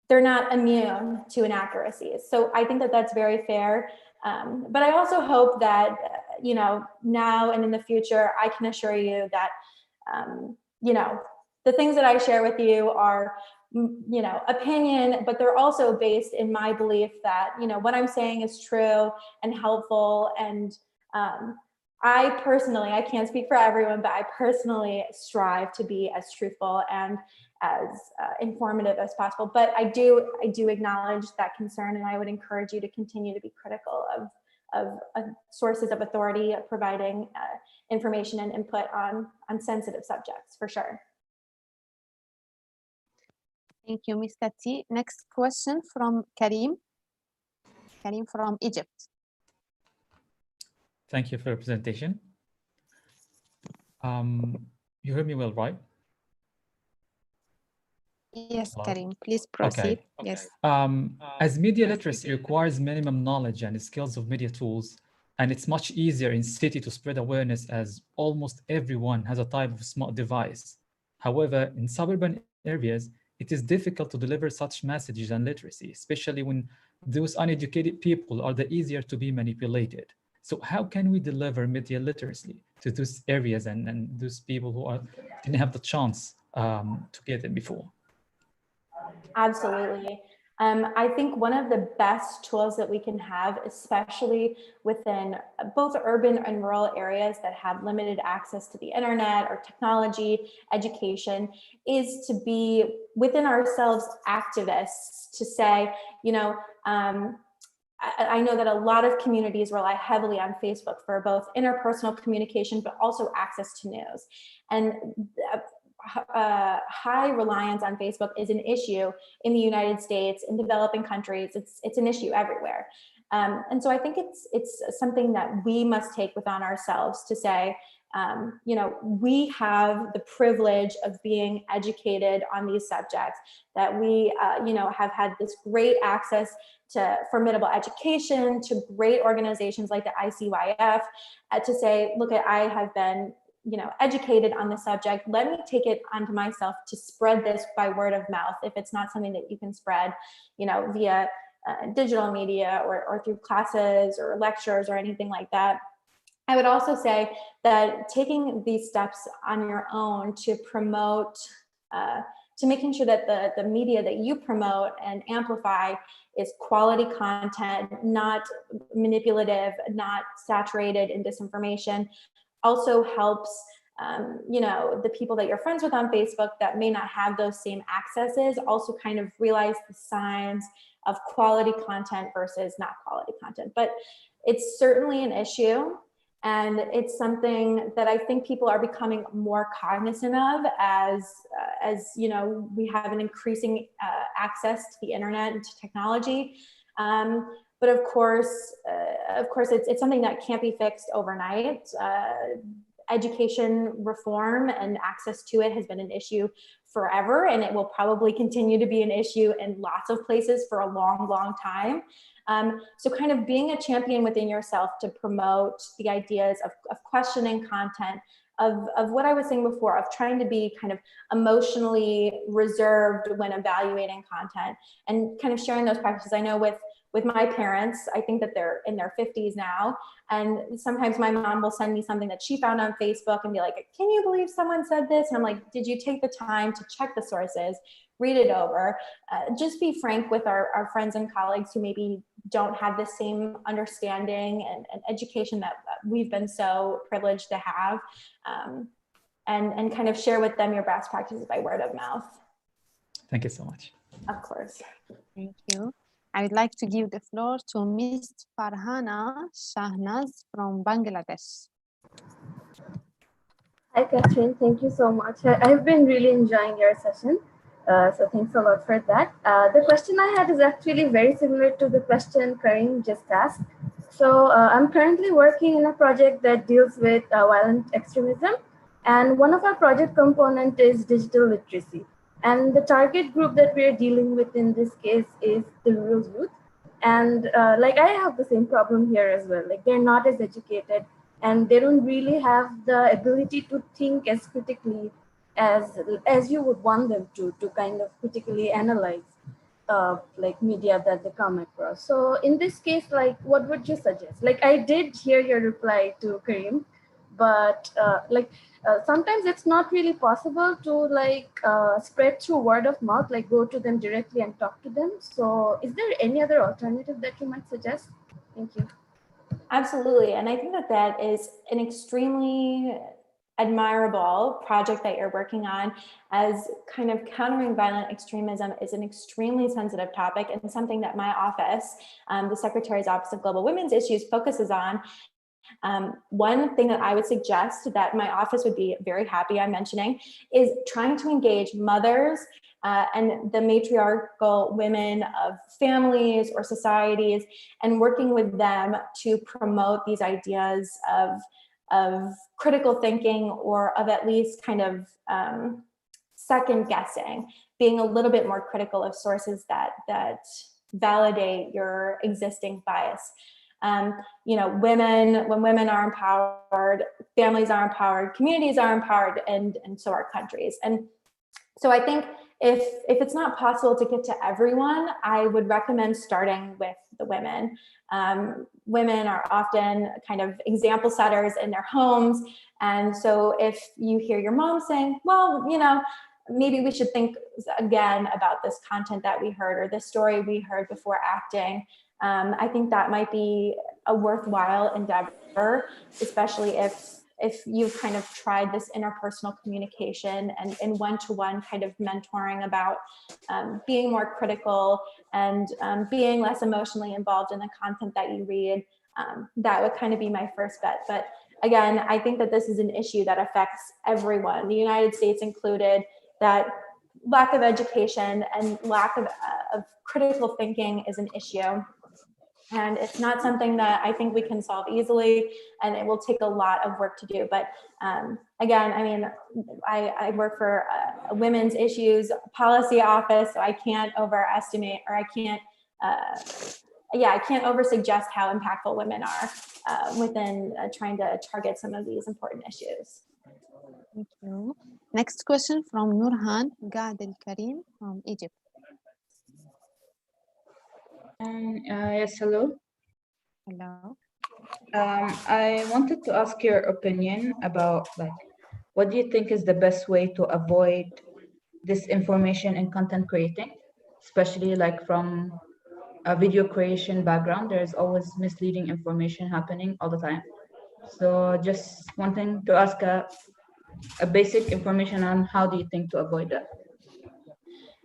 they're not immune to inaccuracies. So I think that that's very fair. But I also hope that, you know, now and in the future, I can assure you that, you know, the things that I share with you are, you know, opinion, but they're also based in my belief that, you know, what I'm saying is true and helpful. And I personally, I can't speak for everyone, but I personally strive to be as truthful and as informative as possible. But I do acknowledge that concern, and I would encourage you to continue to be critical of sources of authority providing information and input on sensitive subjects, for sure. Thank you, Ms. Kati. Next question from Karim. Karim from Egypt. Thank you for your presentation. You heard me well, right? Yes, Hello? Karim, please proceed. Okay. Yes. As media literacy requires minimum knowledge and skills of media tools, and it's much easier in city to spread awareness as almost everyone has a type of smart device. However, in suburban areas, it is difficult to deliver such messages and literacy, especially when those uneducated people are the easier to be manipulated. So how can we deliver media literacy to those areas and those people who didn't have the chance to get it before? Absolutely. I think one of the best tools that we can have, especially within both urban and rural areas that have limited access to the internet or technology, education, is to be within ourselves activists to say, you know, I know that a lot of communities rely heavily on Facebook for both interpersonal communication, but also access to news. And high reliance on Facebook is an issue in the United States, in developing countries. It's an issue everywhere. And so I think it's something that we must take within ourselves to say, you know, we have the privilege of being educated on these subjects, that we, you know, have had this great access to formidable education, to great organizations like the ICYF, to say, look, I have been, you know, educated on the subject. Let me take it onto myself to spread this by word of mouth. If it's not something that you can spread, you know, via digital media or through classes or lectures or anything like that. I would also say that taking these steps on your own to promote, to making sure that the media that you promote and amplify is quality content, not manipulative, not saturated in disinformation, also helps, you know, the people that you're friends with on Facebook that may not have those same accesses also kind of realize the signs of quality content versus not quality content. But it's certainly an issue, and it's something that I think people are becoming more cognizant of as you know, we have an increasing access to the internet and to technology. But of course, it's something that can't be fixed overnight. Education reform and access to it has been an issue forever, and it will probably continue to be an issue in lots of places for a long, long time. So kind of being a champion within yourself to promote the ideas of questioning content, of what I was saying before, of trying to be kind of emotionally reserved when evaluating content, and kind of sharing those practices. I know with my parents, I think that they're in their 50s now, and sometimes my mom will send me something that she found on Facebook and be like, can you believe someone said this? And I'm like, did you take the time to check the sources, read it over, just be frank with our friends and colleagues who maybe don't have the same understanding and education that we've been so privileged to have, and kind of share with them your best practices by word of mouth. Thank you so much. Of course. Thank you. I would like to give the floor to Ms. Farhana Shahnaz from Bangladesh. Hi, Catherine. Thank you so much. I've been really enjoying your session. So thanks a lot for that. The question I had is actually very similar to the question Karim just asked. So I'm currently working in a project that deals with violent extremism. And one of our project component is digital literacy. And the target group that we're dealing with in this case is the rural youth. And like I have the same problem here as well. Like they're not as educated, and they don't really have the ability to think as critically as you would want them to kind of critically analyze like media that they come across. So in this case, like what would you suggest? Like I did hear your reply to Karim, but sometimes it's not really possible to like spread through word of mouth, like go to them directly and talk to them. So is there any other alternative that you might suggest? Thank you. Absolutely. And I think that is an extremely admirable project that you're working on, as kind of countering violent extremism is an extremely sensitive topic and something that my office, the Secretary's Office of Global Women's Issues, focuses on. One thing that I would suggest that my office would be very happy I'm mentioning is trying to engage mothers and the matriarchal women of families or societies, and working with them to promote these ideas of critical thinking, or of at least kind of second guessing, being a little bit more critical of sources that validate your existing bias. You know, when women are empowered, families are empowered, communities are empowered, and so are countries. And so I think if it's not possible to get to everyone, I would recommend starting with the women. Women are often kind of example setters in their homes. And so if you hear your mom saying, well, you know, maybe we should think again about this content that we heard or this story we heard before acting, I think that might be a worthwhile endeavor, especially if you've kind of tried this interpersonal communication and one-to-one kind of mentoring about being more critical and being less emotionally involved in the content that you read. That would kind of be my first bet. But again, I think that this is an issue that affects everyone, the United States included, that lack of education and lack of critical thinking is an issue. And it's not something that I think we can solve easily, and it will take a lot of work to do. But again, I mean, I work for a women's issues policy office, so I can't overestimate, or I can't oversuggest how impactful women are within trying to target some of these important issues. Thank you. Next question from Nurhan Gad Al Karim from Egypt. Yes, hello. Hello. I wanted to ask your opinion about, like, what do you think is the best way to avoid disinformation in content creating, especially like from a video creation background? There's always misleading information happening all the time. So just wanting to ask a basic information on how do you think to avoid that?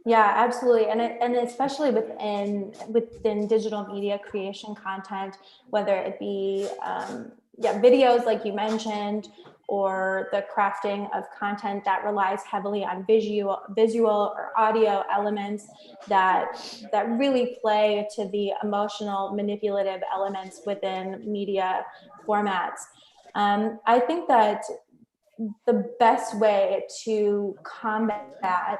Yeah, absolutely. And especially within digital media creation content, whether it be videos like you mentioned, or the crafting of content that relies heavily on visual or audio elements that really play to the emotional, manipulative elements within media formats. I think that the best way to combat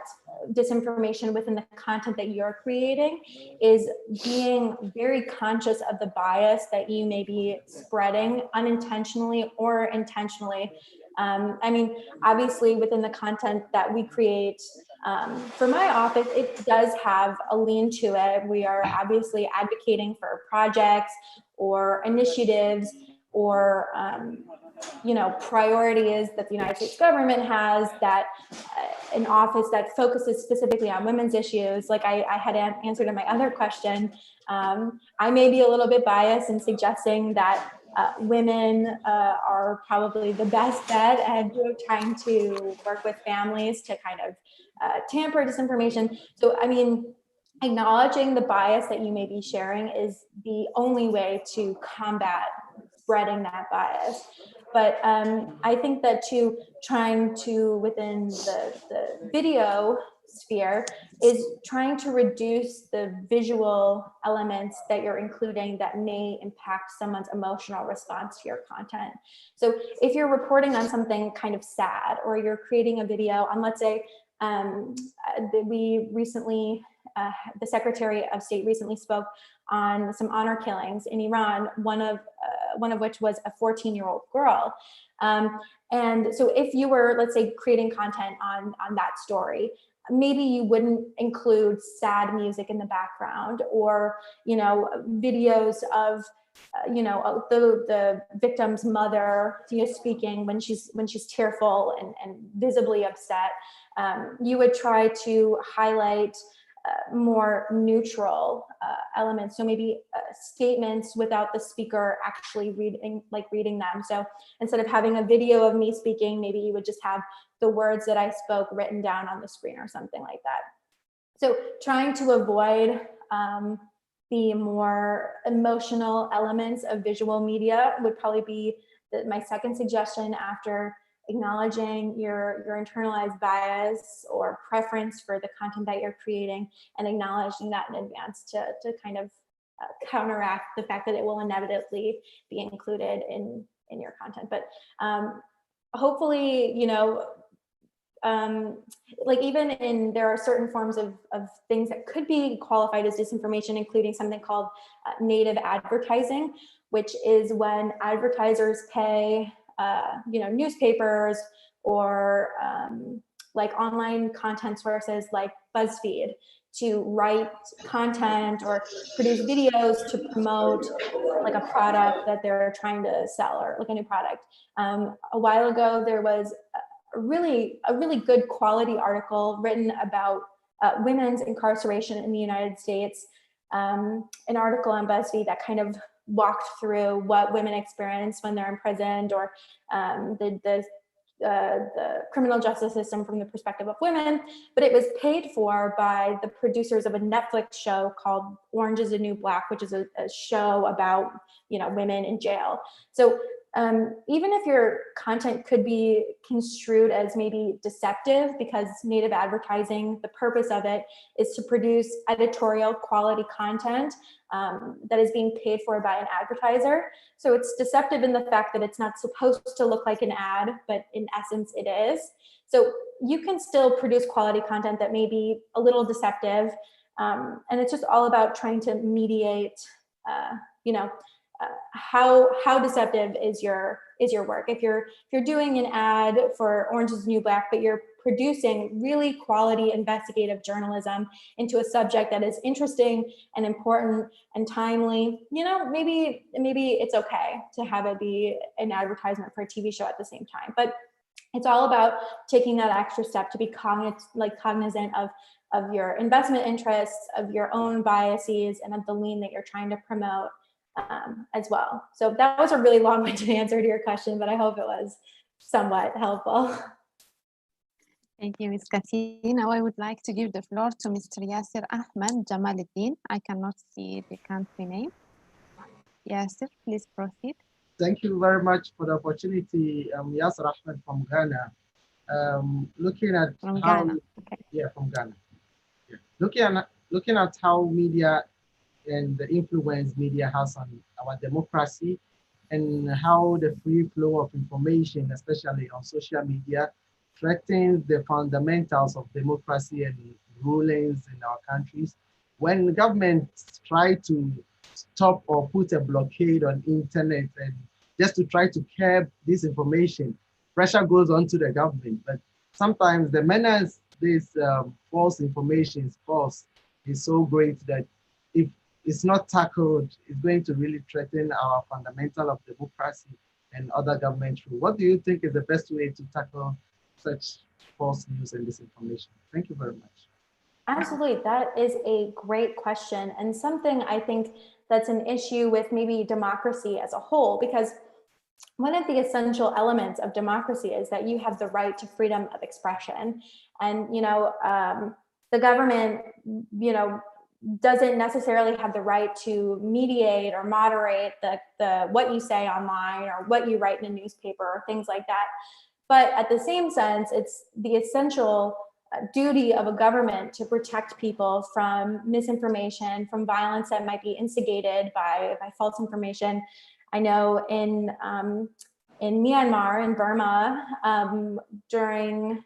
disinformation within the content that you're creating is being very conscious of the bias that you may be spreading unintentionally or intentionally. I mean, obviously within the content that we create for my office, it does have a lean to it. We are obviously advocating for projects or initiatives or priorities that the United States government has, that an office that focuses specifically on women's issues. Like I had answered in my other question, I may be a little bit biased in suggesting that women are probably the best bet at trying to work with families to kind of tamper disinformation. So, I mean, acknowledging the bias that you may be sharing is the only way to combat spreading that bias. But I think that trying to, within the video sphere, is trying to reduce the visual elements that you're including that may impact someone's emotional response to your content. So if you're reporting on something kind of sad, or you're creating a video on, let's say, we recently, the Secretary of State recently spoke on some honor killings in Iran, one of which was a 14-year-old girl. And so if you were, let's say, creating content on that story, maybe you wouldn't include sad music in the background, or, videos of, the victim's mother, speaking when she's tearful and visibly upset. You would try to highlight more neutral elements. So maybe statements without the speaker actually reading them. So instead of having a video of me speaking, maybe you would just have the words that I spoke written down on the screen or something like that. So trying to avoid the more emotional elements of visual media would probably be my second suggestion, after acknowledging your internalized bias or preference for the content that you're creating, and acknowledging that in advance to kind of counteract the fact that it will inevitably be included in your content. But hopefully, there are certain forms of things that could be qualified as disinformation, including something called native advertising, which is when advertisers pay newspapers or like online content sources like BuzzFeed to write content or produce videos to promote like a product that they're trying to sell, or like a new product. A while ago, there was a really good quality article written about women's incarceration in the United States. An article on BuzzFeed that kind of walked through what women experience when they're imprisoned, or the criminal justice system from the perspective of women, but it was paid for by the producers of a Netflix show called Orange is the New Black, which is a show about, you know, women in jail. So even if your content could be construed as maybe deceptive, because native advertising, the purpose of it is to produce editorial quality content that is being paid for by an advertiser. So it's deceptive in the fact that it's not supposed to look like an ad, but in essence it is. So you can still produce quality content that may be a little deceptive. And it's just all about trying to mediate, you know, how deceptive is your work. If you're doing an ad for Orange is the New Black, but you're producing really quality investigative journalism into a subject that is interesting and important and timely, you know, maybe it's okay to have it be an advertisement for a TV show at the same time. But it's all about taking that extra step to be cognizant of your investment interests, of your own biases, and of the lean that you're trying to promote as well. So that was a really long-winded answer to your question, but I hope it was somewhat helpful. Thank you, Ms. Kathy. Now I would like to give the floor to Mr. Yasser Ahmed Jamaluddin. I cannot see the country name. Yasser, please proceed. Thank you very much for the opportunity. Yasser Ahmed from Ghana. Looking at From how, Ghana. Okay. Yeah, from Ghana. Yeah. Looking at how media and the influence media has on our democracy, and how the free flow of information, especially on social media, threatens the fundamentals of democracy and rulings in our countries. When governments try to stop or put a blockade on internet and just to try to curb this information, pressure goes on to the government. But sometimes the menace this false information is false is so great that if it's not tackled, it's going to really threaten our fundamental of democracy and other government rule. What do you think is the best way to tackle such false news and disinformation? Thank you very much. Absolutely, that is a great question, and something I think that's an issue with maybe democracy as a whole, because one of the essential elements of democracy is that you have the right to freedom of expression. And, you know, the government, you know, doesn't necessarily have the right to mediate or moderate the what you say online or what you write in a newspaper or things like that. But at the same sense, it's the essential duty of a government to protect people from misinformation, from violence that might be instigated by false information. I know in Myanmar, in Burma, during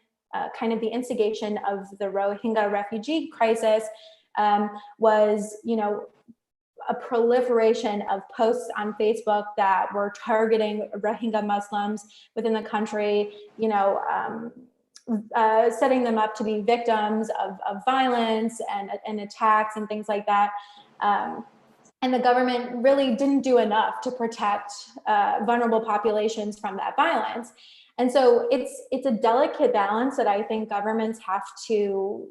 kind of the instigation of the Rohingya refugee crisis, was, you know, a proliferation of posts on Facebook that were targeting Rohingya Muslims within the country, you know, setting them up to be victims of violence and attacks and things like that. And the government really didn't do enough to protect vulnerable populations from that violence. And so it's a delicate balance that I think governments have to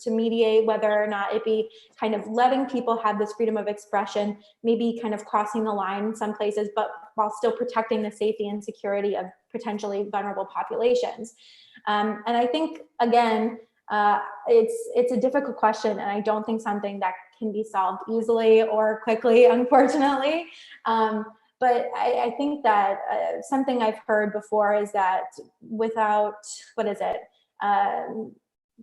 mediate, whether or not it be kind of letting people have this freedom of expression, maybe kind of crossing the line in some places, but while still protecting the safety and security of potentially vulnerable populations. And I think, again, it's a difficult question, and I don't think something that can be solved easily or quickly, unfortunately. But I think that something I've heard before is that without, what is it?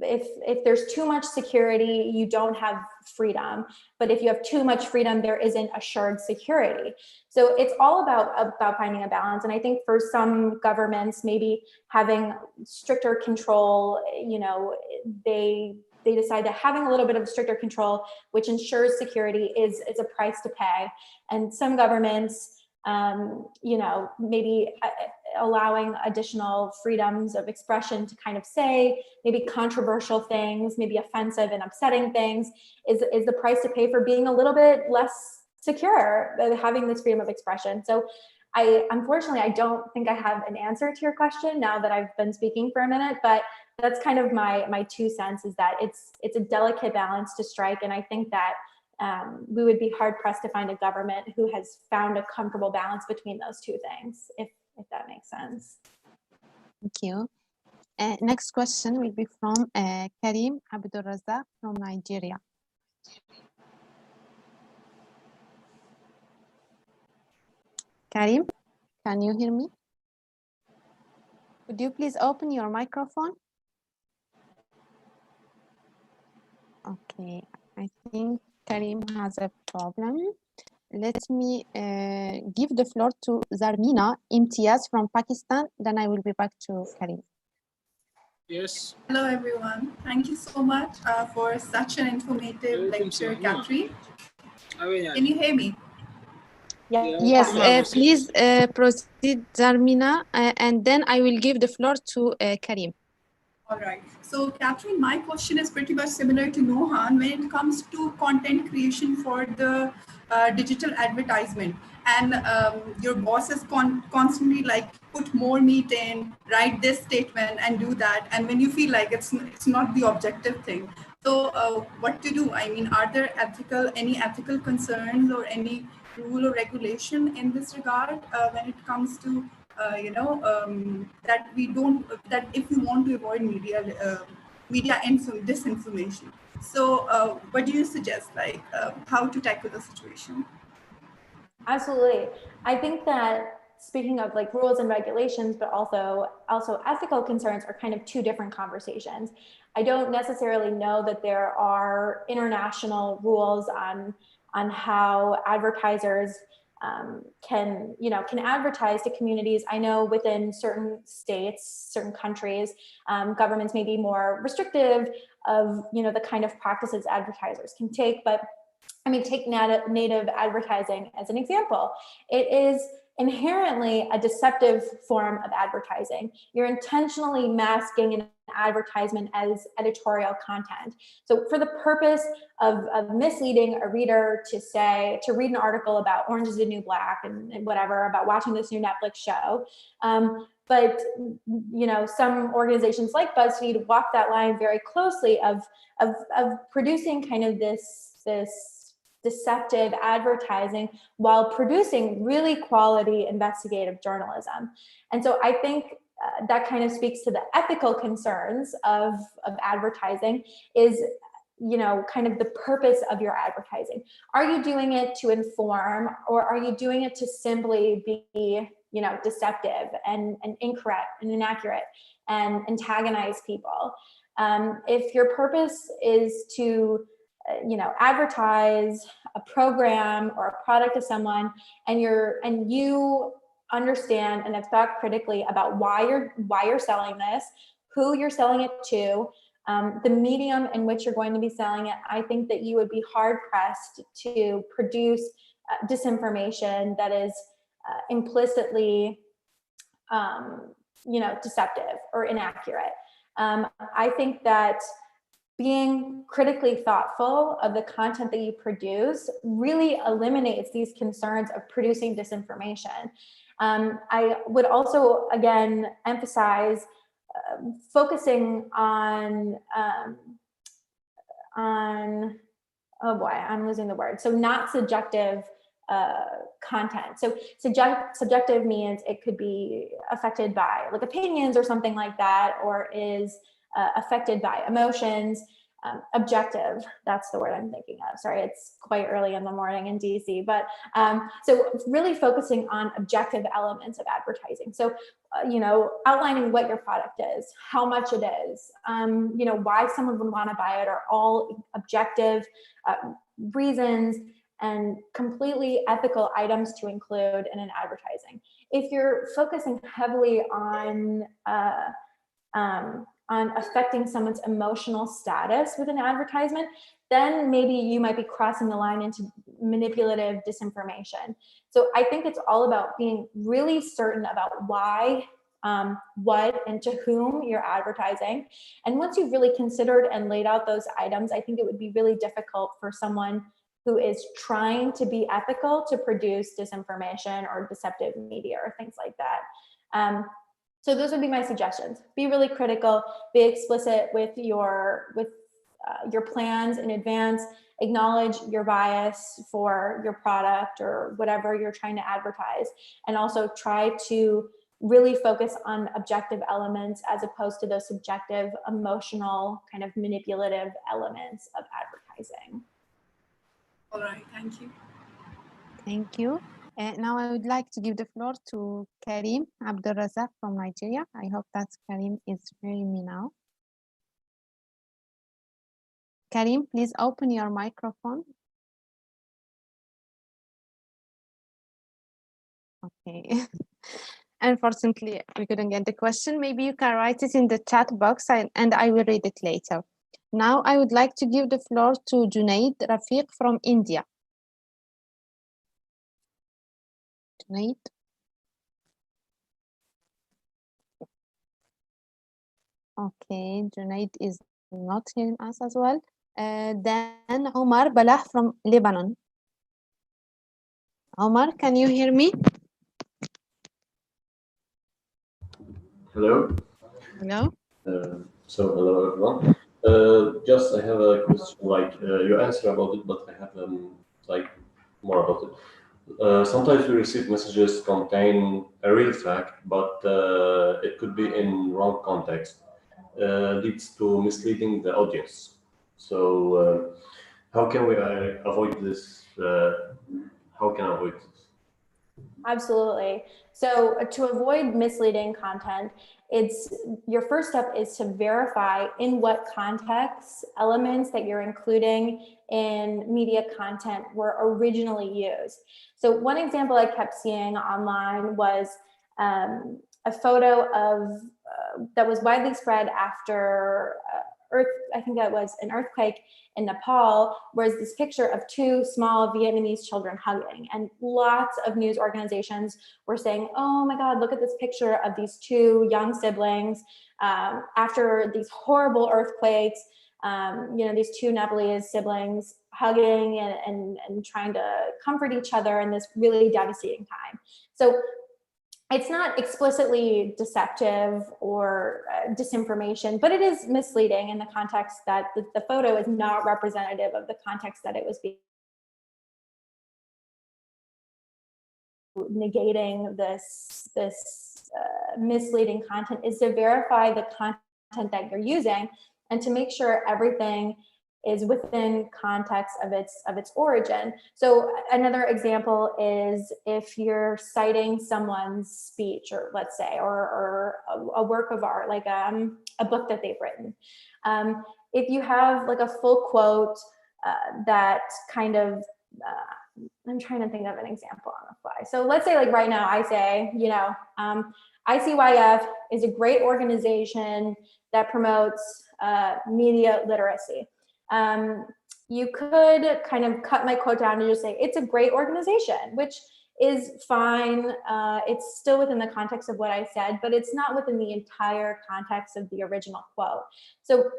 If there's too much security, you don't have freedom. But if you have too much freedom, there isn't assured security. So it's all about finding a balance. And I think for some governments, maybe having stricter control, you know, they decide that having a little bit of stricter control, which ensures security, is a price to pay. And some governments, you know, maybe allowing additional freedoms of expression to kind of say maybe controversial things, maybe offensive and upsetting things, is the price to pay for being a little bit less secure, having this freedom of expression. So unfortunately, I don't think I have an answer to your question now that I've been speaking for a minute, but that's kind of my 2 cents, is that it's a delicate balance to strike. And I think that we would be hard pressed to find a government who has found a comfortable balance between those 2 things, if that makes sense. Thank you. Next question will be from Karim Abdul Razak from Nigeria. Karim, can you hear me? Could you please open your microphone? Okay, I think Karim has a problem. Let me give the floor to Zarmina Imtiaz from Pakistan, then I will be back to Karim. Yes. Hello, everyone. Thank you so much for such an informative lecture, Catherine. Can you hear me? Yes, please proceed, Zarmina, and then I will give the floor to Karim. All right. So, Catherine, my question is pretty much similar to Nohan when it comes to content creation for the digital advertisement. And your boss is constantly like, put more meat in, write this statement and do that. And when you feel like it's not the objective thing. So what to do? I mean, are there any ethical concerns or any rule or regulation in this regard when it comes to that if we want to avoid media disinformation. So what do you suggest, like how to tackle the situation? Absolutely. I think that speaking of like rules and regulations, but also ethical concerns are kind of 2 different conversations. I don't necessarily know that there are international rules on how advertisers can advertise to communities. I know within certain states, certain countries, governments may be more restrictive of the kind of practices advertisers can take. But I mean, take native advertising as an example. It is inherently a deceptive form of advertising. You're intentionally masking an advertisement as editorial content. So for the purpose of misleading a reader to read an article about Orange is the New Black and whatever, about watching this new Netflix show. But some organizations like BuzzFeed walk that line very closely of producing kind of this deceptive advertising while producing really quality investigative journalism. And so I think that kind of speaks to the ethical concerns of advertising is, kind of the purpose of your advertising. Are you doing it to inform, or are you doing it to simply be, deceptive and incorrect and inaccurate and antagonize people? If your purpose is to advertise a program or a product to someone, and you understand and have thought critically about why you're selling this, who you're selling it to, the medium in which you're going to be selling it, I think that you would be hard pressed to produce disinformation that is implicitly, deceptive or inaccurate. I think that being critically thoughtful of the content that you produce really eliminates these concerns of producing disinformation. I would also, again, emphasize focusing on, oh boy, I'm losing the word. So not subjective content. So subjective means it could be affected by like opinions or something like that, or is affected by emotions. Objective, that's the word I'm thinking of. Sorry, it's quite early in the morning in DC, but so really focusing on objective elements of advertising. So, outlining what your product is, how much it is, why someone would want to buy it, are all objective reasons and completely ethical items to include in an advertising. If you're focusing heavily on affecting someone's emotional status with an advertisement, then maybe you might be crossing the line into manipulative disinformation. So I think it's all about being really certain about why, what, and to whom you're advertising. And once you've really considered and laid out those items, I think it would be really difficult for someone who is trying to be ethical to produce disinformation or deceptive media or things like that. So those would be my suggestions. Be really critical, be explicit with your plans in advance, acknowledge your bias for your product or whatever you're trying to advertise, and also try to really focus on objective elements as opposed to those subjective, emotional, kind of manipulative elements of advertising. All right, thank you. Thank you. Now I would like to give the floor to Karim Abdulrazak from Nigeria. I hope that Karim is hearing me now. Karim, please open your microphone. Okay. Unfortunately, we couldn't get the question. Maybe you can write it in the chat box and I will read it later. Now I would like to give the floor to Junaid Rafiq from India. Junaid. Okay, Junaid is not hearing us as well. Then Omar Balah from Lebanon. Omar, can you hear me? Hello. Hello. Hello everyone. Just I have a question. Like you answered about it, but I have like more about it. Sometimes we receive messages contain a real fact, but it could be in wrong context. Leads to misleading the audience. So how can we avoid this? How can I avoid this? Absolutely. So to avoid misleading content, your first step is to verify in what context elements that you're including in media content were originally used. So one example I kept seeing online was a photo of that was widely spread after I think that was an earthquake in Nepal, whereas this picture of two small Vietnamese children hugging, and lots of news organizations were saying, oh my God, look at this picture of these two young siblings after these horrible earthquakes, these two Nepalese siblings hugging and trying to comfort each other in this really devastating time. So it's not explicitly deceptive or disinformation, but it is misleading in the context that the photo is not representative of the context that it was being. Negating this misleading content is to verify the content that you're using and to make sure everything is within context of its origin. So another example is if you're citing someone's speech, or let's say, or a work of art, like a book that they've written. If you have like a full quote that kind of, I'm trying to think of an example on the fly. So let's say like right now I say, ICYF is a great organization that promotes media literacy. You could kind of cut my quote down and just say, it's a great organization, which is fine. It's still within the context of what I said, but it's not within the entire context of the original quote. So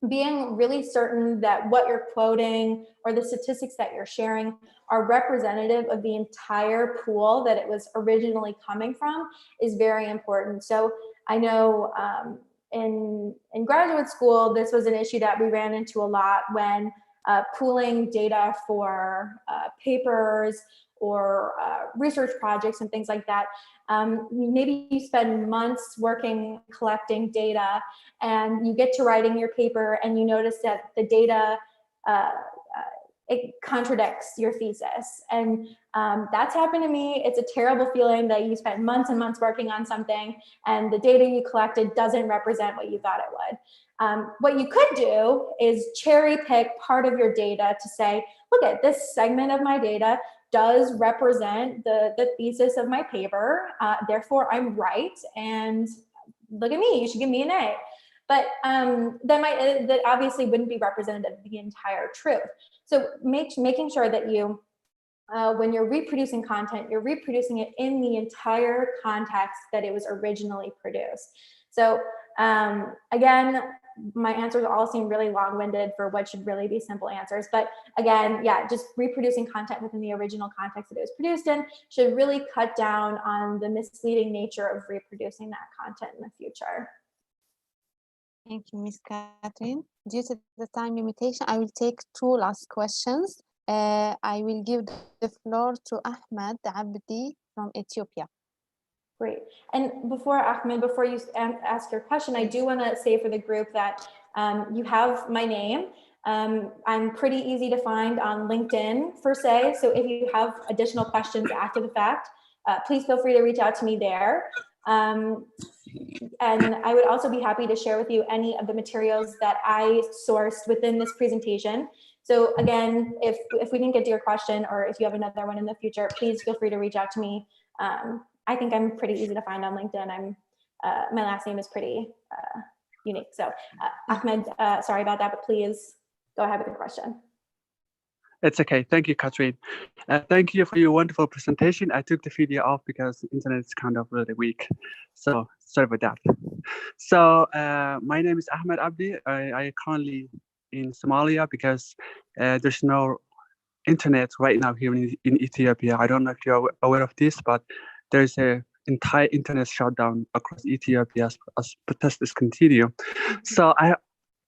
being really certain that what you're quoting or the statistics that you're sharing are representative of the entire pool that it was originally coming from is very important. So I know in graduate school, this was an issue that we ran into a lot when pooling data for papers or research projects and things like that. Maybe you spend months working, collecting data, and you get to writing your paper and you notice that the data, it contradicts your thesis. And that's happened to me. It's a terrible feeling that you spent months and months working on something and the data you collected doesn't represent what you thought it would. What you could do is cherry pick part of your data to say, look at this segment of my data does represent the thesis of my paper, therefore I'm right, and look at me, you should give me an A. But that obviously wouldn't be representative of the entire truth. So making sure that you when you're reproducing content, you're reproducing it in the entire context that it was originally produced. So again, my answers all seem really long-winded for what should really be simple answers. But again, yeah, just reproducing content within the original context that it was produced in should really cut down on the misleading nature of reproducing that content in the future. Thank you, Ms. Catherine. Due to the time limitation, I will take two last questions. I will give the floor to Ahmed Abdi from Ethiopia. Great. And before, Ahmed, before you ask your question, I do want to say for the group that you have my name. I'm pretty easy to find on LinkedIn, per se. So if you have additional questions after the fact, please feel free to reach out to me there. And I would also be happy to share with you any of the materials that I sourced within this presentation. So again, if we didn't get to your question, or if you have another one in the future, please feel free to reach out to me. I think I'm pretty easy to find on LinkedIn. My last name is pretty unique. So Ahmed, sorry about that, but please go ahead with your question. It's okay. Thank you, Catherine. Thank you for your wonderful presentation. I took the video off because the internet is kind of really weak. So sorry about that. So my name is Ahmed Abdi. I currently in Somalia because there's no internet right now here in Ethiopia. I don't know if you're aware of this, but there's an entire internet shutdown across Ethiopia as protests continue. So I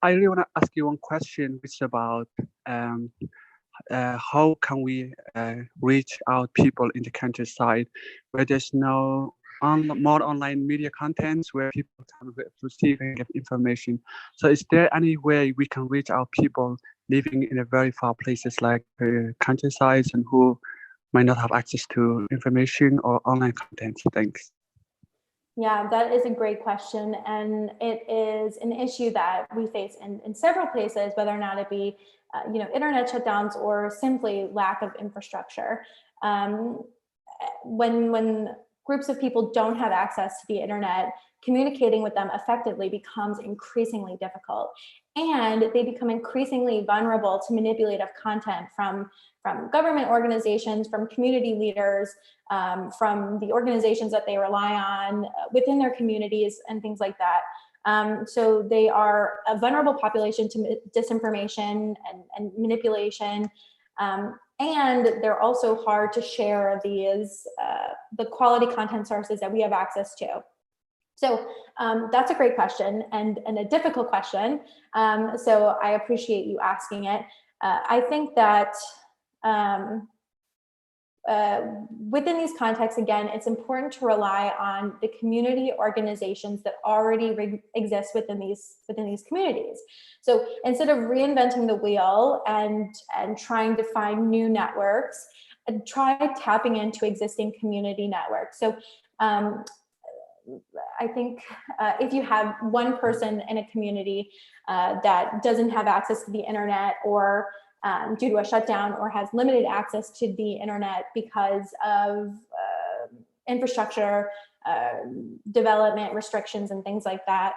really want to ask you one question, which is about how can we reach out people in the countryside where there's no more online media contents where people can receive and get information. So is there any way we can reach out people living in a very far places like countrysides and who might not have access to information or online content? Thanks. Yeah, that is a great question. And it is an issue that we face in several places, whether or not it be internet shutdowns or simply lack of infrastructure. When groups of people don't have access to the internet, communicating with them effectively becomes increasingly difficult. And they become increasingly vulnerable to manipulative content from government organizations, from community leaders, from the organizations that they rely on within their communities and things like that. So they are a vulnerable population to disinformation and manipulation. And they're also hard to share the quality content sources that we have access to. So that's a great question and a difficult question. So I appreciate you asking it. I think that within these contexts, again, it's important to rely on the community organizations that already exist within these communities. So instead of reinventing the wheel and trying to find new networks, try tapping into existing community networks. So I think if you have one person in a community that doesn't have access to the internet, or due to a shutdown, or has limited access to the internet because of infrastructure development restrictions and things like that,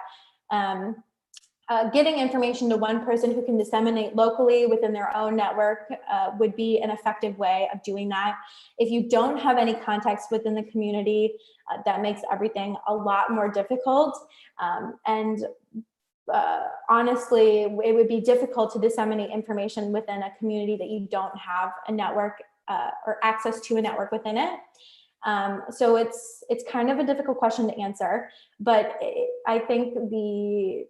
getting information to one person who can disseminate locally within their own network would be an effective way of doing that. If you don't have any context within the community, that makes everything a lot more difficult. Honestly, it would be difficult to disseminate information within a community that you don't have a network or access to a network within it. So it's kind of a difficult question to answer, but I think the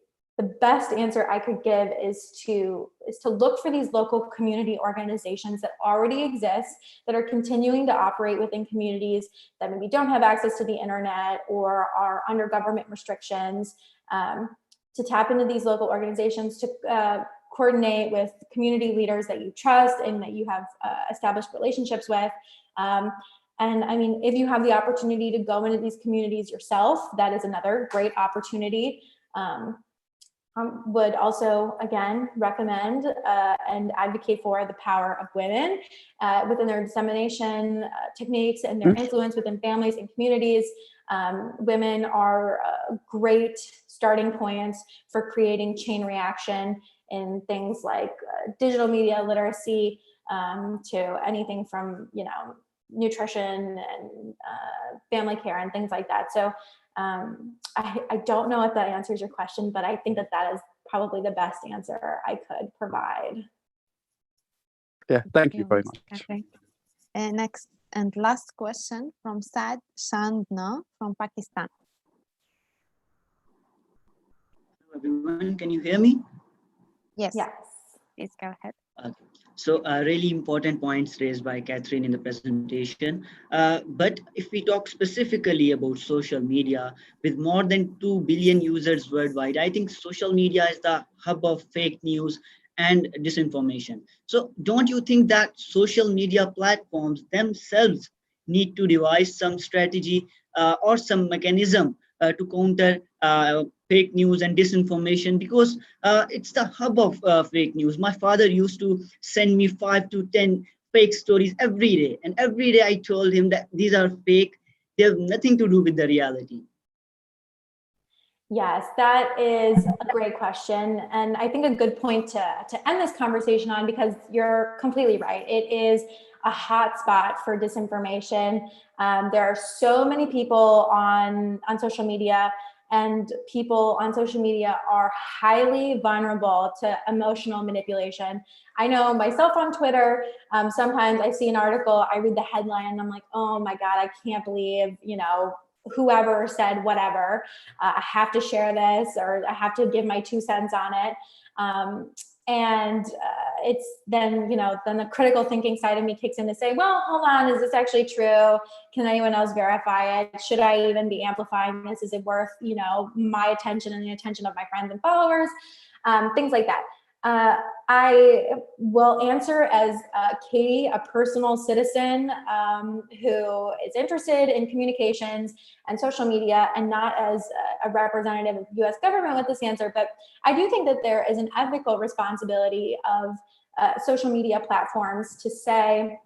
best answer I could give is to look for these local community organizations that already exist, that are continuing to operate within communities that maybe don't have access to the internet or are under government restrictions, to tap into these local organizations, to coordinate with community leaders that you trust and that you have established relationships with. And I mean, if you have the opportunity to go into these communities yourself, that is another great opportunity. Would also, again, recommend and advocate for the power of women within their dissemination techniques and their influence within families and communities. Women are great starting points for creating chain reaction in things like digital media literacy, to anything from, nutrition and family care and things like that. So I don't know if that answers your question, but I think that that is probably the best answer I could provide. Yeah, thank you very much. Okay. Next and last question from Saad Chandna from Pakistan. Hello everyone, can you hear me? Yes. Yes. Please go ahead. Okay. So really important points raised by Catherine in the presentation. But if we talk specifically about social media, with more than 2 billion users worldwide, I think social media is the hub of fake news and disinformation. So don't you think that social media platforms themselves need to devise some strategy or some mechanism to counter fake news and disinformation, because it's the hub of fake news. My father used to send me 5 to 10 fake stories every day, and every day I told him that these are fake, they have nothing to do with the reality. Yes, that is a great question. And I think a good point to end this conversation on, because you're completely right. It is a hot spot for disinformation. There are so many people on social media, and people on social media are highly vulnerable to emotional manipulation. I know myself on Twitter, sometimes I see an article, I read the headline and I'm like, oh my God, I can't believe, whoever said whatever, I have to share this, or I have to give my 2 cents on it. It's then, then the critical thinking side of me kicks in to say, well, hold on, is this actually true? Can anyone else verify it? Should I even be amplifying this? Is it worth, my attention and the attention of my friends and followers? Things like that. I will answer as Katie, a personal citizen who is interested in communications and social media, and not as a representative of the US government with this answer. But I do think that there is an ethical responsibility of social media platforms to say,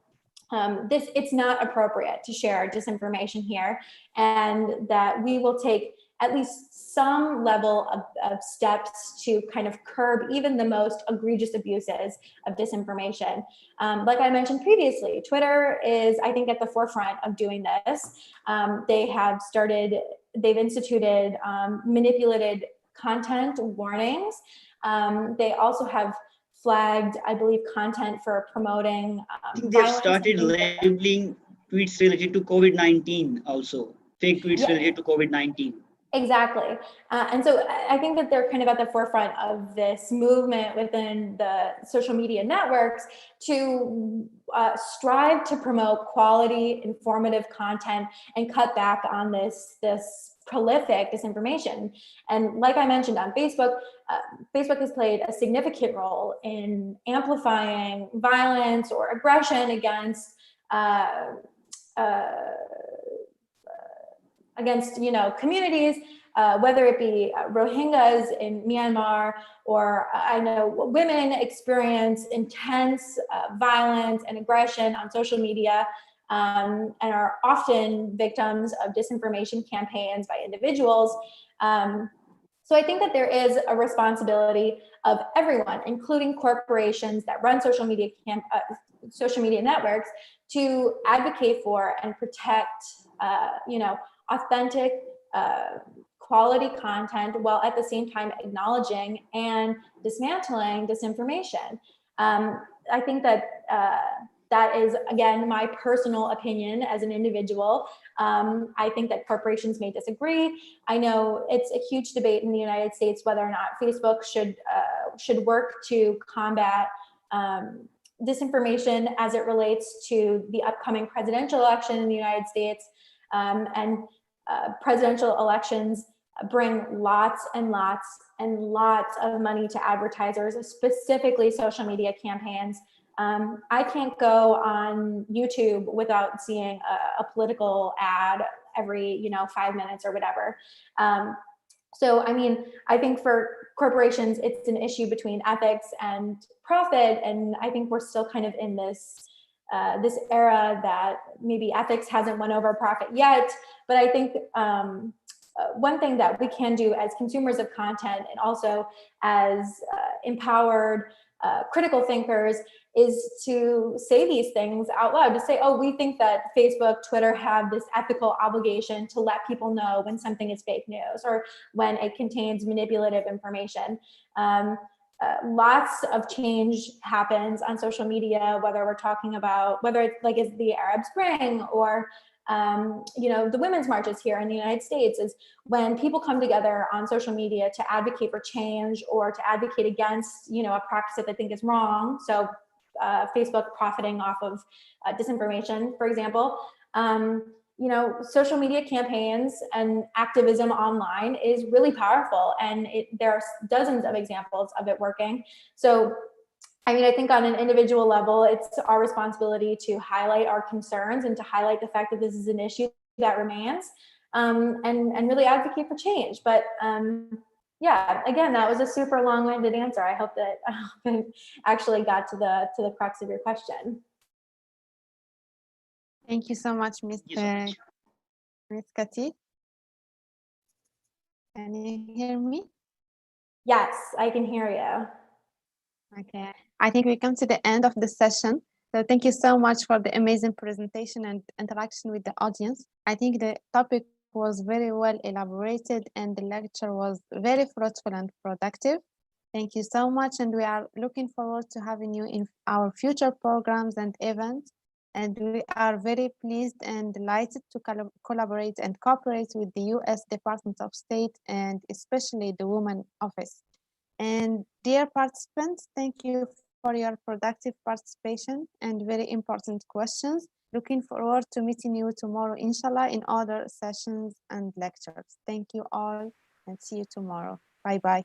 it's not appropriate to share disinformation here, and that we will take at least some level of steps to kind of curb even the most egregious abuses of disinformation. Like I mentioned previously, Twitter is, I think, at the forefront of doing this. They've instituted manipulated content warnings. They also have flagged, I believe, content for promoting I think they've started labeling tweets related to COVID-19 also, fake tweets related to COVID-19. Exactly. And so I think that they're kind of at the forefront of this movement within the social media networks to strive to promote quality, informative content and cut back on this prolific disinformation. And like I mentioned on Facebook, Facebook has played a significant role in amplifying violence or aggression against communities, whether it be Rohingyas in Myanmar, or I know women experience intense violence and aggression on social media, and are often victims of disinformation campaigns by individuals. So I think that there is a responsibility of everyone, including corporations that run social media networks, to advocate for and protect, authentic, quality content, while at the same time acknowledging and dismantling disinformation. I think that that is, again, my personal opinion as an individual. I think that corporations may disagree. I know it's a huge debate in the United States whether or not Facebook should work to combat disinformation as it relates to the upcoming presidential election in the United States. Presidential elections bring lots and lots and lots of money to advertisers, specifically social media campaigns. I can't go on YouTube without seeing a political ad every 5 minutes or whatever. So, I mean, I think for corporations, it's an issue between ethics and profit. And I think we're still kind of in this era that maybe ethics hasn't won over profit yet. But I think one thing that we can do as consumers of content and also as empowered critical thinkers is to say these things out loud, to say, oh, we think that Facebook, Twitter have this ethical obligation to let people know when something is fake news or when it contains manipulative information. Lots of change happens on social media, whether we're talking about, whether it's like is the Arab Spring or you know, the women's marches here in the United States, is when people come together on social media to advocate for change or to advocate against, you know, a practice that they think is wrong. So Facebook profiting off of disinformation, for example. You know, social media campaigns and activism online is really powerful, and there are dozens of examples of it working. So I mean, I think on an individual level, it's our responsibility to highlight our concerns and to highlight the fact that this is an issue that remains, and really advocate for change. But yeah, again, that was a super long-winded answer. I hope that actually got to the crux of your question. Thank you so much, Miss Kati. Can you hear me? Yes, I can hear you. Okay, I think we come to the end of the session. So thank you so much for the amazing presentation and interaction with the audience. I think the topic was very well elaborated and the lecture was very fruitful and productive. Thank you so much, and we are looking forward to having you in our future programs and events. And we are very pleased and delighted to collaborate and cooperate with the U.S. Department of State and especially the Women Office. And dear participants, thank you for your productive participation and very important questions. Looking forward to meeting you tomorrow, inshallah, in other sessions and lectures. Thank you all and see you tomorrow. Bye-bye.